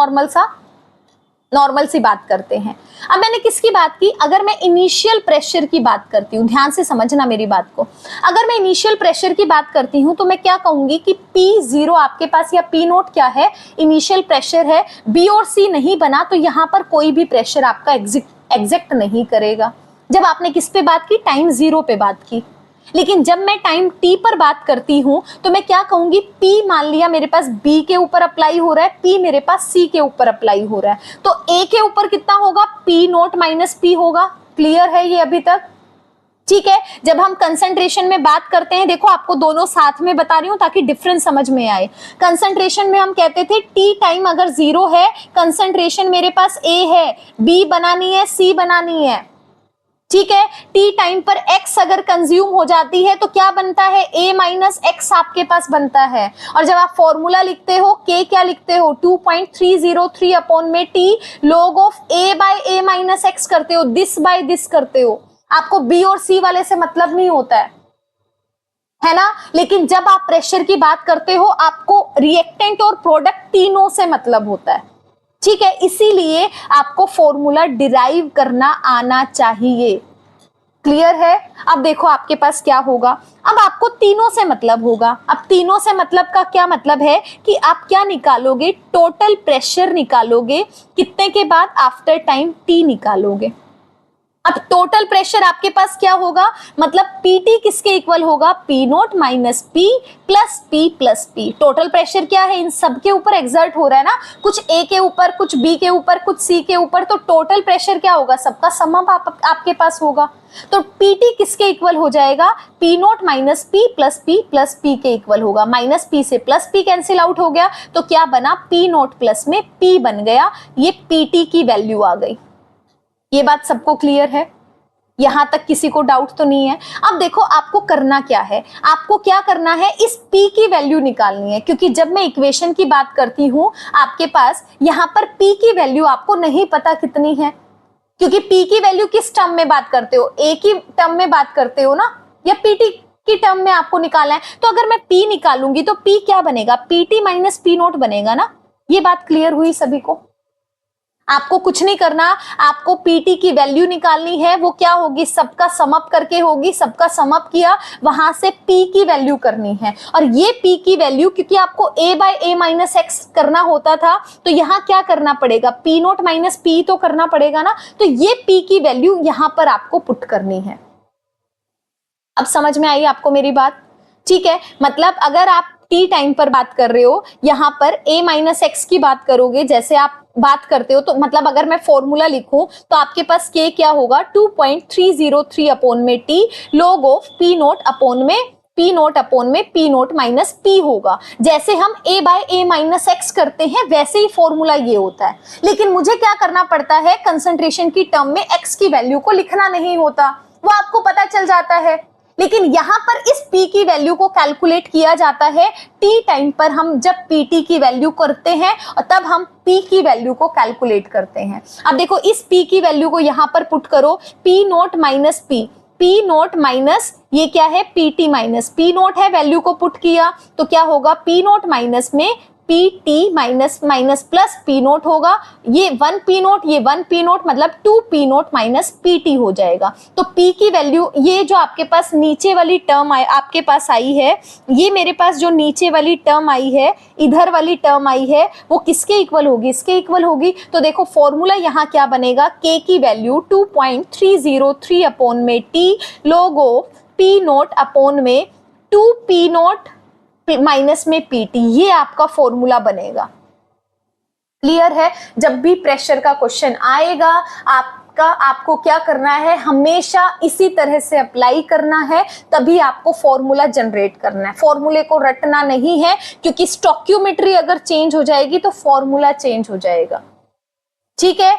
नॉर्मल सी बात करते हैं। अब मैंने किसकी बात की, अगर मैं इनिशियल प्रेशर की बात करती हूँ, ध्यान से समझना मेरी बात को। अगर मैं इनिशियल प्रेशर की बात करती हूँ तो मैं क्या कहूंगी कि P0 आपके पास, या P0 क्या है, इनिशियल प्रेशर है। B और C नहीं बना तो यहाँ पर कोई भी प्रेशर आपका एग्जैक्ट नहीं करेगा। जब आपने किस पे बात की, टाइम 0 पे बात की। लेकिन जब मैं टाइम t पर बात करती हूं तो मैं क्या कहूंगी, P मान लिया मेरे पास B के ऊपर अप्लाई हो रहा है, P मेरे पास C के ऊपर अप्लाई हो रहा है, तो A के ऊपर कितना होगा, P0 माइनस P होगा। क्लियर है ये अभी तक? ठीक है। जब हम कंसंट्रेशन में बात करते हैं, देखो आपको दोनों साथ में बता रही हूं ताकि डिफरेंस समझ में आए। कंसंट्रेशन में हम कहते थे t टाइम अगर 0 है, कंसंट्रेशन मेरे पास A है, B बनानी है, C बनानी है, ठीक है। t टाइम पर x अगर कंज्यूम हो जाती है तो क्या बनता है, a माइनस एक्स आपके पास बनता है। और जब आप फॉर्मूला लिखते हो, k क्या लिखते हो, 2.303 अपॉन में t log of a by a minus x करते हो, दिस बाय दिस करते हो। आपको b और c वाले से मतलब नहीं होता है ना। लेकिन जब आप प्रेशर की बात करते हो, आपको रिएक्टेंट और प्रोडक्ट तीनों से मतलब होता है, ठीक है। इसीलिए आपको फॉर्मूला डिराइव करना आना चाहिए। क्लियर है? अब देखो आपके पास क्या होगा, अब आपको तीनों से मतलब होगा। अब तीनों से मतलब का क्या मतलब है कि आप क्या निकालोगे, टोटल प्रेशर निकालोगे, कितने के बाद, आफ्टर टाइम t निकालोगे। अब टोटल प्रेशर आपके पास क्या होगा, मतलब PT किसके इक्वल होगा, P0 minus P plus P plus P। Total pressure क्या है, इन सब के ऊपर एक्सर्ट हो रहा है ना, कुछ A के ऊपर, कुछ B के ऊपर, कुछ C के ऊपर, तो टोटल प्रेशर क्या होगा, सबका सम आपके पास होगा। तो PT किसके इक्वल हो जाएगा, P0 minus P plus P के इक्वल होगा। माइनस P से प्लस P कैंसिल आउट हो गया, तो क्या बना, P0 प्लस में P बन गया। ये PT की वैल्यू आ गई। ये बात सबको क्लियर है? यहां तक किसी को डाउट तो नहीं है? अब देखो आपको करना क्या है, आपको क्या करना है, इस P की वैल्यू निकालनी है। क्योंकि जब मैं इक्वेशन की बात करती हूं आपके पास, यहां पर P की वैल्यू आपको नहीं पता कितनी है, क्योंकि P की वैल्यू किस टर्म में बात करते हो, A की टर्म में बात करते हो ना, या PT की टर्म में आपको निकालना है। तो अगर मैं P निकालूंगी तो P क्या बनेगा, PT माइनस P0 बनेगा ना। ये बात क्लियर हुई सभी को? आपको कुछ नहीं करना, आपको PT की वैल्यू निकालनी है। वो क्या होगी, सबका समअप करके होगी, सबका समअप किया, वहां से P की वैल्यू करनी है। और ये P की वैल्यू, क्योंकि आपको a by a minus x करना होता था, तो यहाँ क्या करना पड़ेगा, P0 माइनस P तो करना पड़ेगा ना। तो ये P की वैल्यू यहां पर आपको पुट करनी है। अब समझ में आई आपको मेरी बात? ठीक है। मतलब अगर आप t टाइम पर बात कर रहे हो, यहां पर a माइनस एक्स की बात करोगे, जैसे आप बात करते हो, तो मतलब अगर मैं फॉर्मूला लिखूं तो आपके पास k क्या होगा, 2.303 अपॉन में t log of P0 upon में P0 माइनस P होगा। जैसे हम a by a minus x करते हैं, वैसे ही फॉर्मूला ये होता है। लेकिन मुझे क्या करना पड़ता है, कंसंट्रेशन की टर्म में x की वैल्यू को लिखना नहीं होता, वो आपको पता चल जाता है। लेकिन यहां पर इस P की वैल्यू को कैलकुलेट किया जाता है t टाइम पर। हम जब PT की वैल्यू करते हैं और तब हम P की वैल्यू को कैलकुलेट करते हैं। अब देखो इस P की वैल्यू को यहां पर पुट करो, P0 माइनस P0 माइनस ये क्या है, PT माइनस P0 है, वैल्यू को पुट किया तो क्या होगा, P0 माइनस में P T minus minus plus P note होगा, ये 1 पी नोट, ये 1 पी नोट, मतलब 2 P note minus P T हो जाएगा। तो पी की वैल्यू, ये जो आपके पास नीचे वाली टर्म आपके पास आई है, ये मेरे पास जो नीचे वाली टर्म आई है, इधर वाली टर्म आई है, वो किसके इक्वल होगी, इसके इक्वल होगी। तो देखो फॉर्मूला यहाँ क्या बनेगा, के की वैल्यू 2.303 अपॉन में T log of P naught upon में 2 पी नोट माइनस में पीटी, ये आपका फॉर्मूला बनेगा। क्लियर है? जब भी प्रेशर का क्वेश्चन आएगा आपको क्या करना है, हमेशा इसी तरह से अप्लाई करना है, तभी आपको फॉर्मूला जनरेट करना है। फॉर्मूले को रटना नहीं है, क्योंकि स्टोक्योमेट्री अगर चेंज हो जाएगी तो फॉर्मूला चेंज हो जाएगा। ठीक है,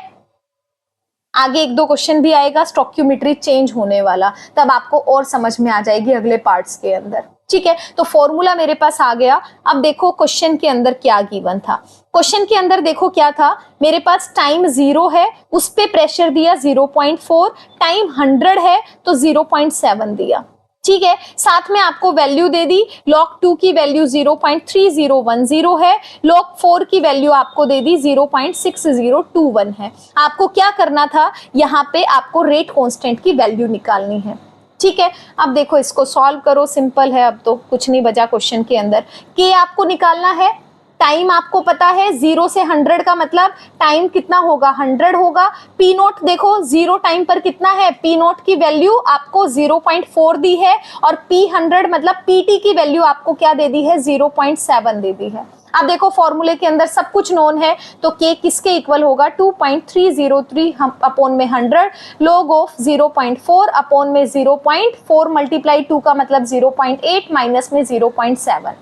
आगे 1-2 क्वेश्चन भी आएगा स्टोक्योमेट्री चेंज होने वाला, तब आपको और समझ में आ जाएगी अगले पार्ट्स के अंदर। ठीक है, तो फॉर्मूला मेरे पास आ गया। अब देखो क्वेश्चन के अंदर क्या गिवन था। क्वेश्चन के अंदर देखो क्या था, मेरे पास टाइम 0 है, उस पे प्रेशर दिया 0.4, टाइम 100 है तो 0.7 दिया। ठीक है, साथ में आपको वैल्यू दे दी, log 2 की वैल्यू 0.3010 है, log 4 की वैल्यू आपको दे दी 0.6021 है। आपको क्या करना था, यहाँ पे आपको रेट कांस्टेंट की वैल्यू निकालनी है। ठीक है, अब देखो इसको सॉल्व करो, सिंपल है, अब तो कुछ नहीं बचा क्वेश्चन के अंदर। के आपको निकालना है, टाइम आपको पता है 0 से 100 का मतलब टाइम कितना होगा, 100 होगा। पी नोट देखो 0 टाइम पर कितना है, पी नोट की वैल्यू आपको 0.4 दी है, और पी 100 मतलब पीटी की वैल्यू आपको क्या दे दी है, 0.7 दे दी है। अब देखो फॉर्मूले के अंदर सब कुछ नोन है, तो के किसके इक्वल होगा, 2.303 अपॉन में 100 log ऑफ 0.4 अपॉन में 0.4 मल्टीप्लाई 2 का मतलब 0.8 माइनस में 0.7।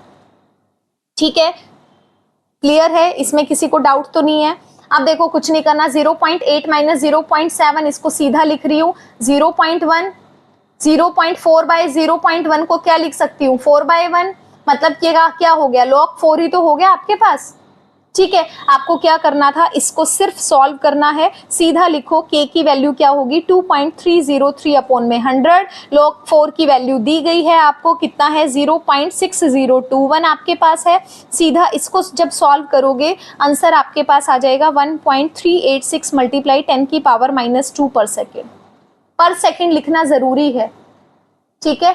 ठीक है, क्लियर है, इसमें किसी को डाउट तो नहीं है। अब देखो कुछ नहीं करना, 0.8 माइनस 0.7 इसको सीधा लिख रही हूँ 0.1, 0.4 बाय 0.1 को क्या लिख सकती हूँ, 4/1, मतलब क्या हो गया, log 4 ही तो हो गया आपके पास। ठीक है, आपको क्या करना था, इसको सिर्फ सॉल्व करना है, सीधा लिखो के की वैल्यू क्या होगी 2.303 अपॉन में 100, log 4 की वैल्यू दी गई है आपको, कितना है 0.6021 आपके पास है। सीधा इसको जब सॉल्व करोगे आंसर आपके पास आ जाएगा 1.386 मल्टीप्लाई 10 की पावर -2 पर सेकेंड। पर सेकेंड लिखना जरूरी है। ठीक है,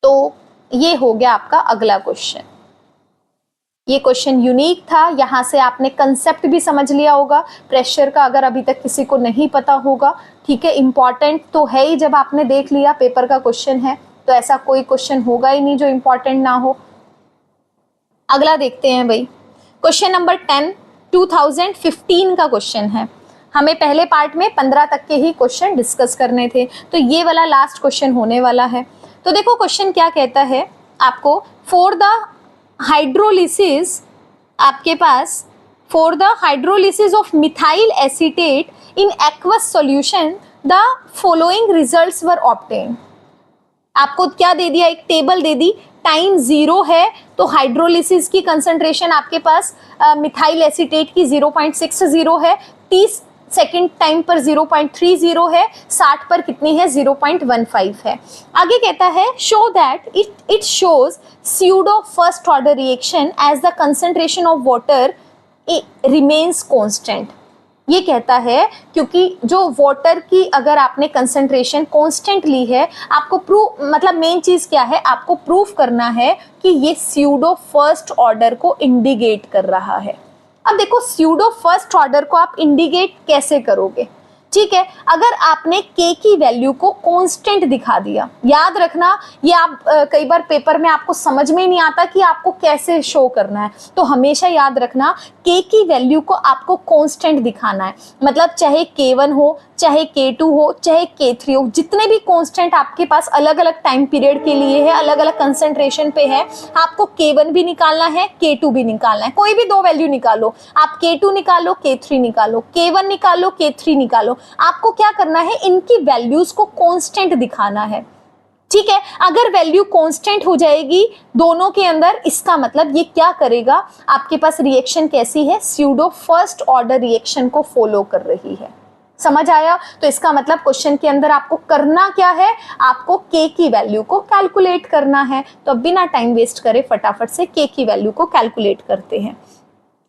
तो ये हो गया आपका अगला क्वेश्चन। ये क्वेश्चन यूनिक था, यहाँ से आपने कंसेप्ट भी समझ लिया होगा प्रेशर का, अगर अभी तक किसी को नहीं पता होगा। ठीक है, इंपॉर्टेंट तो है ही, जब आपने देख लिया पेपर का क्वेश्चन है तो ऐसा कोई क्वेश्चन होगा ही नहीं जो इंपॉर्टेंट ना हो। अगला देखते हैं भाई, क्वेश्चन नंबर 10 2015 का क्वेश्चन है। हमें पहले पार्ट में 15 तक के ही क्वेश्चन डिस्कस करने थे, तो ये वाला लास्ट क्वेश्चन होने वाला है। तो देखो क्वेश्चन क्या कहता है आपको, फॉर द हाइड्रोलिसिस, आपके पास for the hydrolysis of methyl acetate in aqueous solution the following results were obtain. आपको क्या दे दिया, एक टेबल दे दी, टाइम 0 है तो हाइड्रोलिसिस की कंसंट्रेशन आपके पास मिथाइल एसीटेट की 0.60 है, 30 सेकेंड टाइम पर 0.30 है, 60 पर कितनी है 0.15 है। आगे कहता है show that it shows pseudo first order reaction as the concentration of water remains constant. ये कहता है क्योंकि जो वाटर की अगर आपने कंसंट्रेशन कांस्टेंट ली है, आपको प्रूफ मतलब मेन चीज क्या है, आपको प्रूफ करना है कि ये स्यूडो फर्स्ट ऑर्डर को इंडिकेट कर रहा है। अब देखो स्यूडो फर्स्ट ऑर्डर को आप इंडिकेट कैसे करोगे। ठीक है, अगर आपने के की वैल्यू को कांस्टेंट दिखा दिया, याद रखना ये आप कई बार पेपर में आपको समझ में नहीं आता कि आपको कैसे शो करना है, तो हमेशा याद रखना के की वैल्यू को आपको कांस्टेंट दिखाना है। मतलब चाहे K1 हो, चाहे K2 हो, चाहे K3 हो, जितने भी कांस्टेंट आपके पास अलग अलग टाइम पीरियड के लिए है, अलग अलग कंसंट्रेशन पे है, आपको K1 भी निकालना है, K2 भी निकालना है। कोई भी 2 वैल्यू निकालो, आप K2 निकालो, K3 निकालो, K1 निकालो, K3 निकालो, आपको क्या करना है, इनकी वैल्यूज को कांस्टेंट दिखाना है। ठीक है, अगर वैल्यू कांस्टेंट हो जाएगी दोनों के अंदर, इसका मतलब ये क्या करेगा, आपके पास रिएक्शन कैसी है, स्यूडो फर्स्ट ऑर्डर रिएक्शन को फॉलो कर रही है। समझ आया? तो इसका मतलब क्वेश्चन के अंदर आपको करना क्या है, आपको k की वैल्यू को कैलकुलेट करना है। तो अब बिना टाइम वेस्ट करे फटाफट से k की वैल्यू को कैलकुलेट करते हैं।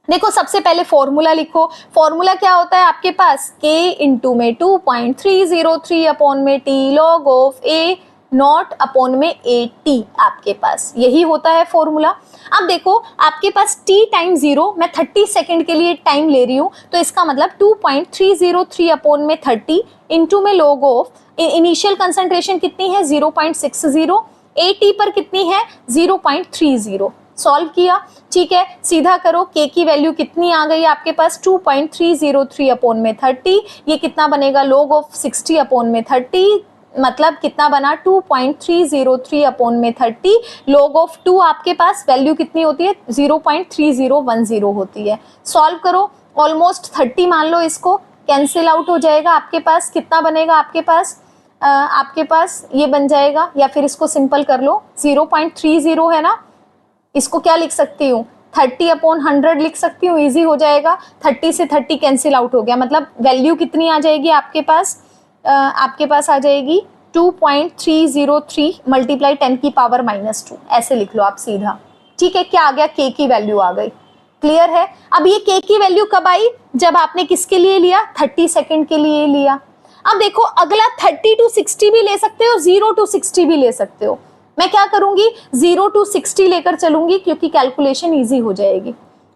देखो सबसे पहले फॉर्मूला लिखो। फॉर्मूला क्या होता है आपके पास, k इंटू में 2.303 अपॉन में t log of a not upon में a t, आपके पास यही होता है फॉर्मूला। अब देखो आपके पास t टाइम 0, मैं 30 सेकंड के लिए टाइम ले रही हूँ, तो इसका मतलब 2.303 अपॉन में 30 इंटू में लॉग ऑफ इनिशियल कंसंट्रेशन कितनी है 0.60, at पर कितनी है 0.30। सॉल्व किया, ठीक है, सीधा करो। k की वैल्यू कितनी आ गई आपके पास 2.303 अपॉन में 30, ये कितना बनेगा log ऑफ 60 अपॉन में 30, मतलब कितना बना 2.303 अपॉन में 30 log ऑफ 2, आपके पास वैल्यू कितनी होती है 0.3010 होती है। सॉल्व करो, ऑलमोस्ट 30 मान लो, इसको कैंसिल आउट हो जाएगा, आपके पास कितना बनेगा, आपके पास ये बन जाएगा, या फिर इसको सिंपल कर लो 0.30 है ना, इसको क्या लिख सकती हूँ 30 अपॉन 100 लिख सकती हूँ, इजी हो जाएगा। 30 से 30 कैंसिल आउट हो गया, मतलब वैल्यू कितनी आ जाएगी आपके पास आ जाएगी 2.303 मल्टीप्लाई 10 की पावर -2, ऐसे लिख लो आप सीधा, ठीक है। क्या आ गया, k की वैल्यू आ गई, क्लियर है। अब ये k की वैल्यू कब आई, जब आपने किसके लिए लिया 30 सेकंड के लिए लिया। अब देखो अगला 30 to 60 भी ले सकते हो, 0 to 60 भी ले सकते हो। मैं क्या करूंगी 0 to 60 लेकर चलूंगी, क्योंकि कैलकुलेशन इजी हो जाएगी,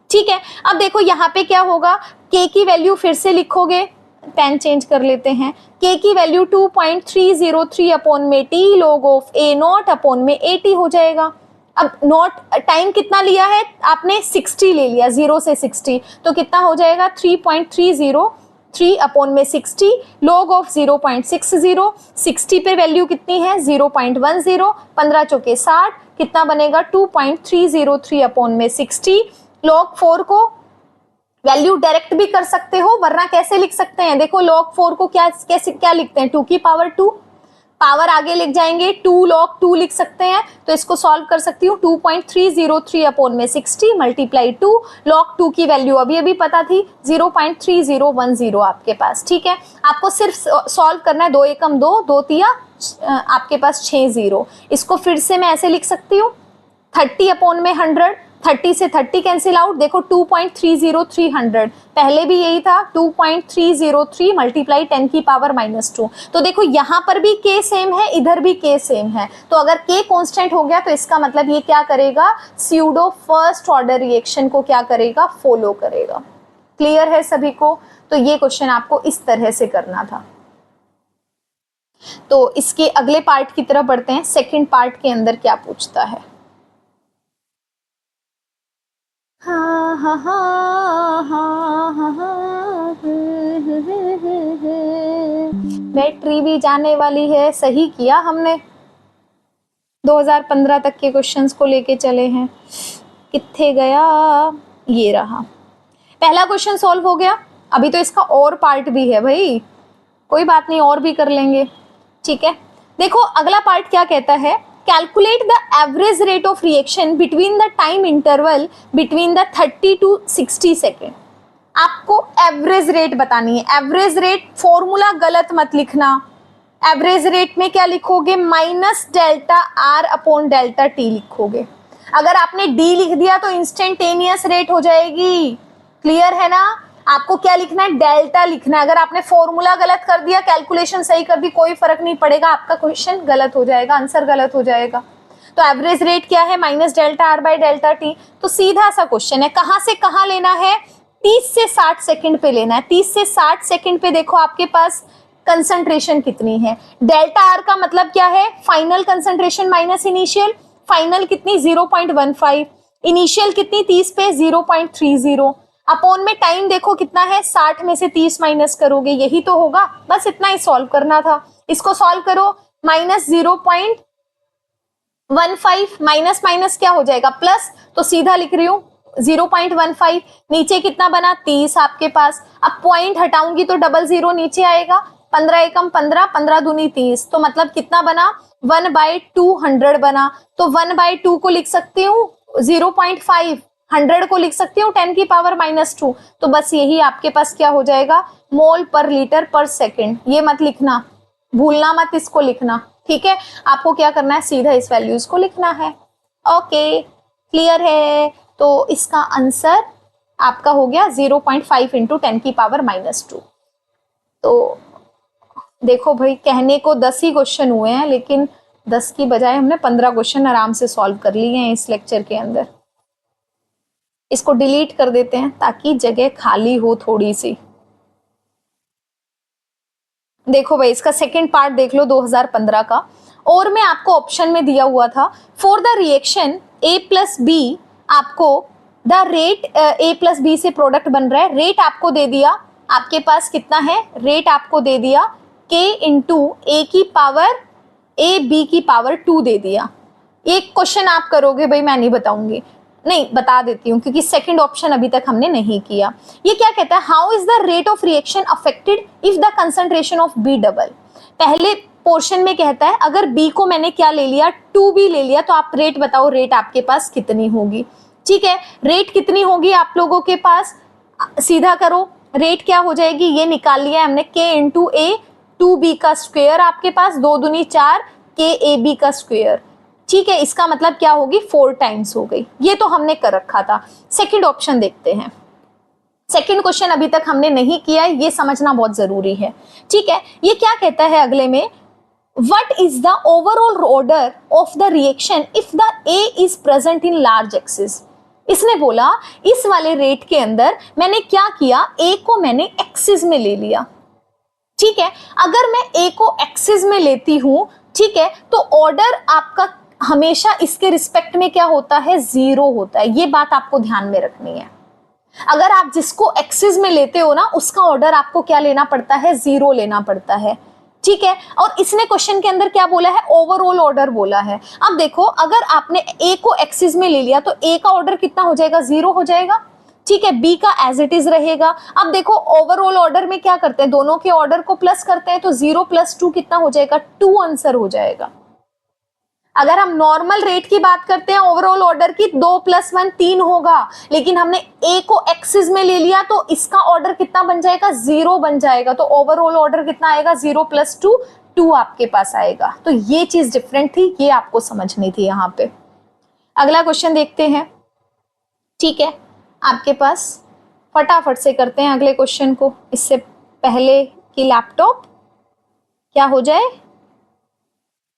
ठीक है। अब देखो यहाँ पे क्या होगा, k की वैल्यू फिर से लिखोगे, पेन चेंज कर लेते हैं, k की वैल्यू 2.303 अपॉन में t log of a not upon में 80 हो जाएगा। अब नॉट टाइम कितना लिया है आपने 60 ले लिया, 0 से 60, तो कितना हो जाएगा 3.303 अपॉन में 60 log ऑफ 0.60, 60 पे वैल्यू कितनी है 0.10, 15 चौके 60, कितना बनेगा 2.303 अपॉन में 60। log 4 को वैल्यू डायरेक्ट भी कर सकते हो, वरना कैसे लिख सकते हैं, देखो log 4 को क्या लिखते हैं 2 की पावर 2, पावर आगे लिख जाएंगे 2 log 2 लिख सकते हैं, तो इसको सॉल्व कर सकती हूँ 2.303 अपॉन में 60 मल्टीप्लाई 2, log 2 की वैल्यू अभी पता थी 0.3010 आपके पास, ठीक है। आपको सिर्फ सॉल्व करना है, 2 एकम 2, 2 तिया आपके पास 6 0, इसको फिर से मैं ऐसे लिख सकती हूँ 30 अपॉन में 100, 30 से 30 कैंसिल आउट, देखो 2.303 पहले भी यही था 2.303 मल्टीप्लाई 10 की पावर -2, तो देखो यहाँ पर भी k सेम है, इधर भी k सेम है, तो अगर k कांस्टेंट हो गया तो इसका मतलब ये क्या करेगा, स्यूडो फर्स्ट ऑर्डर रिएक्शन को क्या करेगा, फॉलो करेगा। क्लियर है सभी को? तो ये क्वेश्चन आपको इस तरह से करना था। तो इसके अगले पार्ट की तरफ बढ़ते हैं, सेकेंड पार्ट के अंदर क्या पूछता है। बैटरी भी जाने वाली है, सही किया हमने, 2015 तक के क्वेश्चंस को लेके चले हैं। कित्थे गया, ये रहा, पहला क्वेश्चन सॉल्व हो गया। अभी तो इसका और पार्ट भी है भाई, कोई बात नहीं और भी कर लेंगे, ठीक है। देखो अगला पार्ट क्या कहता है, calculate the average rate of reaction between the time interval between the 30 to 60 second. आपको एवरेज रेट बतानी है। एवरेज रेट फॉर्मूला गलत मत लिखना, एवरेज रेट में क्या लिखोगे minus delta R upon delta T लिखोगे। अगर आपने डी लिख दिया तो इंस्टेंटेनियस रेट हो जाएगी, क्लियर है ना। आपको क्या लिखना है, डेल्टा लिखना है। अगर आपने फॉर्मूला गलत कर दिया, कैलकुलेशन सही कर दी, कोई फर्क नहीं पड़ेगा, आपका क्वेश्चन गलत हो जाएगा, आंसर गलत हो जाएगा। तो एवरेज रेट क्या है, minus delta R by delta T. तो सीधा सा क्वेश्चन है, कहां से कहां लेना है, 30 से 60 सेकंड पे लेना है। 30 से 60 सेकंड पे देखो आपके पास कंसंट्रेशन कितनी है, डेल्टा आर का मतलब क्या है, final concentration minus initial. Final कितनी 0.15, इनिशियल कितनी 30 पे 0.30, अपॉन में टाइम देखो कितना है, 60 में से 30 माइनस करोगे, यही तो होगा। बस इतना ही सॉल्व करना था। इसको सॉल्व करो, माइनस 0.15 माइनस माइनस क्या हो जाएगा प्लस, तो सीधा लिख रही हूँ 0.15। नीचे कितना बना 30 आपके पास। अब पॉइंट हटाऊंगी तो डबल जीरो नीचे आएगा, 15 एकम 15, 15 दूनी 30, तो मतलब कितना बना 1/200 बना। तो 1/2 को लिख सकती हूँ 0.5, 100 को लिख सकती हूँ 10 की पावर -2। तो बस यही आपके पास क्या हो जाएगा, मोल पर लीटर पर सेकेंड। ये मत लिखना, भूलना मत इसको लिखना, ठीक है। आपको क्या करना है, सीधा इस वैल्यूज को लिखना है। ओके, क्लियर है। तो इसका आंसर आपका हो गया 0.5 इंटू 10 की पावर -2। तो देखो भाई, कहने को 10 ही क्वेश्चन हुए हैं, लेकिन 10 की बजाय हमने 15 क्वेश्चन आराम से सॉल्व कर लिए हैं इस लेक्चर के अंदर। इसको डिलीट कर देते हैं ताकि जगह खाली हो थोड़ी सी। देखो भाई, इसका सेकंड पार्ट देख लो 2015 का। और में आपको ऑप्शन में दिया हुआ था for the reaction A plus B, आपको the rate A plus B से प्रोडक्ट बन रहा है, रेट आपको दे दिया, आपके पास कितना है, रेट आपको दे दिया K इंटू A की पावर A B की पावर 2 दे दिया। एक क्वेश्चन आप करोगे भाई, मैं नहीं बताऊंगी, नहीं बता देती हूँ क्योंकि सेकंड ऑप्शन अभी तक हमने नहीं किया। ये क्या कहता है, how is the rate of reaction affected if the concentration of B double. पहले पोर्शन में कहता है अगर बी को मैंने क्या ले लिया, 2b ले लिया, तो आप रेट बताओ, रेट आपके पास कितनी होगी। ठीक है, रेट कितनी होगी आप लोगों के पास, सीधा करो, रेट क्या हो जाएगी, ये निकाल लिया हमने, k इंटू ए, 2b का स्क्वायर आपके पास, 2 दूनी 4, k ए बी का स्क्वायर। ठीक है, इसका मतलब क्या होगी, 4 टाइम्स हो गई। ये तो हमने कर रखा था। सेकंड ऑप्शन देखते हैं। सेकंड क्वेश्चन अभी तक हमने नहीं किया है, ये समझना बहुत जरूरी है। ठीक है, ये क्या कहता है अगले में, what is the overall order of the reaction if the A is present in large axis. इसने बोला इस वाले रेट के अंदर मैंने क्या किया, ए को मैंने एक्सिस में ले लिया। ठीक है, अगर मैं ए को एक्सिस में लेती हूं, ठीक है, तो ऑर्डर आपका हमेशा इसके रिस्पेक्ट में क्या होता है, 0 होता है। ये बात आपको ध्यान में रखनी है। अगर आप जिसको एक्सिस में लेते हो ना, उसका ऑर्डर आपको क्या लेना पड़ता है, 0 लेना पड़ता है। ठीक है, और इसने क्वेश्चन के अंदर क्या बोला है, ओवरऑल ऑर्डर बोला है। अब देखो, अगर आपने ए को एक्सिस में ले लिया तो ए का ऑर्डर कितना हो जाएगा, 0 हो जाएगा। ठीक है, बी का एज इट इज रहेगा। अब देखो, ओवरऑल ऑर्डर में क्या करते हैं, दोनों के ऑर्डर को प्लस करते हैं, तो 0 + 2 कितना हो जाएगा, 2 आंसर हो जाएगा। अगर हम नॉर्मल रेट की बात करते हैं ओवरऑल ऑर्डर की, 2 + 1 3 होगा, लेकिन हमने ए को एक्सिस में ले लिया तो इसका ऑर्डर कितना बन जाएगा, 0 बन जाएगा। तो ओवरऑल ऑर्डर कितना आएगा, 0 + 2 2 आपके पास आएगा। तो ये चीज डिफरेंट थी, ये आपको समझनी थी यहाँ पे। अगला क्वेश्चन देखते हैं। ठीक है, आपके पास फटाफट से करते हैं अगले क्वेश्चन को, इससे पहले कि लैपटॉप क्या हो जाए,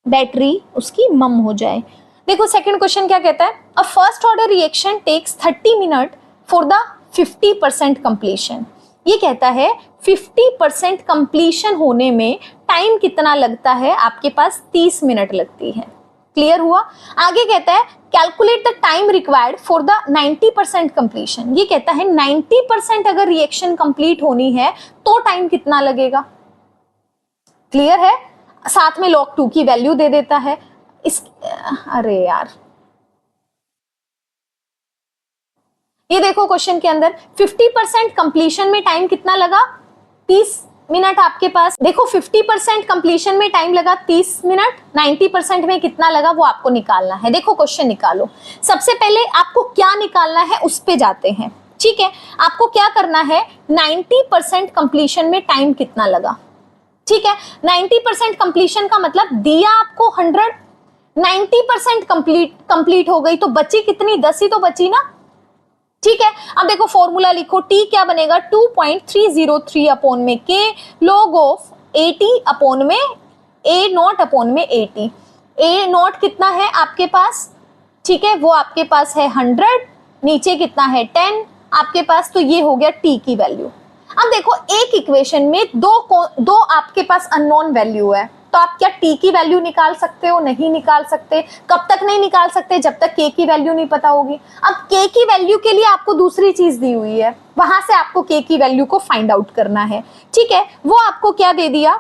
बैटरी उसकी मम हो जाए। देखो सेकंड क्वेश्चन क्या कहता है, a first order reaction takes 30 minute for the 50% completion. ये कहता है 50% कंप्लीशन होने में टाइम कितना लगता है, आपके पास 30 मिनट लगती है। क्लियर हुआ। आगे कहता है calculate the time required for the 90% completion. ये कहता है 90% अगर रिएक्शन कंप्लीट होनी है तो टाइम कितना लगेगा। क्लियर है, साथ में log 2 की वैल्यू दे देता है। अरे यार, ये देखो क्वेश्चन के अंदर 50% कंप्लीशन में टाइम कितना लगा, 30 मिनट आपके पास। देखो 50% कंप्लीशन में टाइम लगा 30 मिनट, 90% में कितना लगा वो आपको निकालना है। देखो क्वेश्चन निकालो। सबसे पहले आपको क्या निकालना है उस पे जाते हैं। ठीक है, आपको क्या करना है, 90% कंप्लीशन में टाइम कितना लगा। ठीक है, 90% कंप्लीशन का मतलब दिया आपको 100, 90% कंप्लीट हो गई तो बची कितनी, 10 ही तो बची ना। ठीक है, अब देखो फॉर्मूला लिखो, टी क्या बनेगा, 2.303 अपॉन में के log ऑफ 80 अपॉन में ए नॉट अपॉन में 80। ए नॉट कितना है आपके पास, ठीक है, वो आपके पास है 100, नीचे कितना है 10 आपके पास, तो ये हो गया टी की वैल्यू। अब देखो एक इक्वेशन में दो आपके पास अननोन वैल्यू है, तो आप क्या टी की वैल्यू निकाल सकते हो, नहीं निकाल सकते। कब तक नहीं निकाल सकते, जब तक के की वैल्यू नहीं पता होगी। अब के की वैल्यू के लिए आपको दूसरी चीज दी हुई है, वहां से आपको के की वैल्यू को फाइंड आउट करना है। ठीक है, वो आपको क्या दे दिया,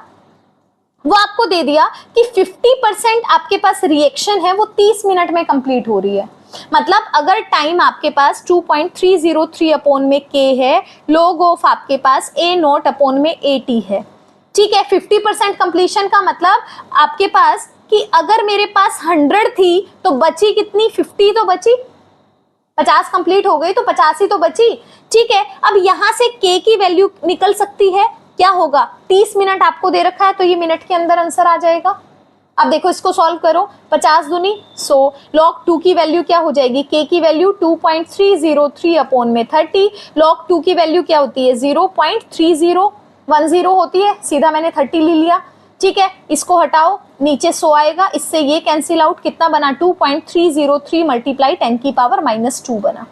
वो आपको दे दिया कि 50% आपके पास रिएक्शन है वो 30 मिनट में कंप्लीट हो रही है। मतलब अगर टाइम आपके पास 2.303 अपॉन में के है, log ऑफ आपके पास ए नॉट अपॉन में 80 है। ठीक है, 50% कंप्लीशन का मतलब आपके पास कि अगर मेरे पास 100 थी तो बची कितनी, 50 तो बची, 50 कंप्लीट हो गई तो 50 ही तो बची। ठीक है, अब यहां से k की वैल्यू निकल सकती है, क्या होगा, 30 मिनट आपको दे रखा है तो ये मिनट के अंदर आंसर आ जाएगा। अब देखो इसको सॉल्व करो, 50 दूनी 100, log 2 की वैल्यू क्या हो जाएगी, k की वैल्यू 2.303 अपॉन में 30, log 2 की वैल्यू क्या होती है 0.3010 होती है, सीधा मैंने 30 ले लिया। ठीक है, इसको हटाओ, नीचे 100 आएगा, इससे ये कैंसिल आउट, कितना बना 2.303 मल्टीप्लाई 10 की पावर -2 बना।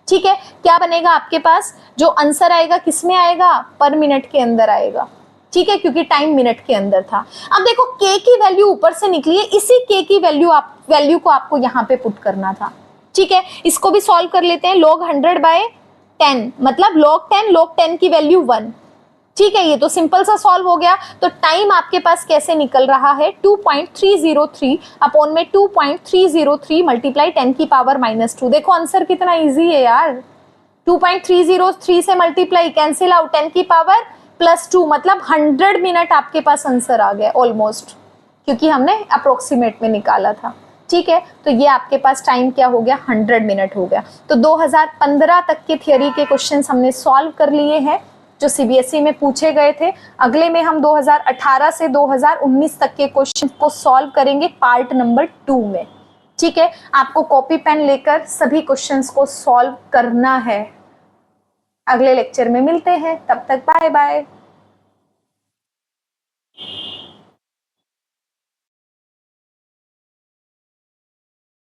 ठीक है, क्या बनेगा आपके पास, जो आंसर आएगा किस में आएगा, पर मिनट के अंदर आएगा। ठीक है, क्योंकि टाइम मिनट के अंदर था। अब देखो k की वैल्यू ऊपर से निकली है, इसी k की वैल्यू को आपको यहाँ पे पुट करना था। ठीक है, इसको भी सॉल्व कर लेते हैं, log 100/10 मतलब log 10 की वैल्यू 1। ठीक है, ये तो सिंपल सा सॉल्व हो गया। तो टाइम आपके पास कैसे निकल रहा है 2.303 अपॉन में 2.303 मल्टीप्लाई 10 की पावर -2। देखो आंसर कितना इजी है यार, 2.303 से मल्टीप्लाई कैंसिल आउट 10 की पावर +2 मतलब 100 मिनट आपके पास आंसर आ गया ऑलमोस्ट, क्योंकि हमने अप्रोक्सीमेट में निकाला था। ठीक है, तो ये आपके पास टाइम क्या हो गया 100 मिनट हो गया। तो 2015 तक के थियोरी के क्वेश्चंस हमने सॉल्व कर लिए हैं जो सीबीएसई में पूछे गए थे। अगले में हम 2018 से 2019 तक के क्वेश्चन को सॉल्व करेंगे पार्ट नंबर 2 में। ठीक है, आपको कॉपी पेन लेकर सभी क्वेश्चंस को सॉल्व करना है। अगले लेक्चर में मिलते हैं, तब तक बाय बाय।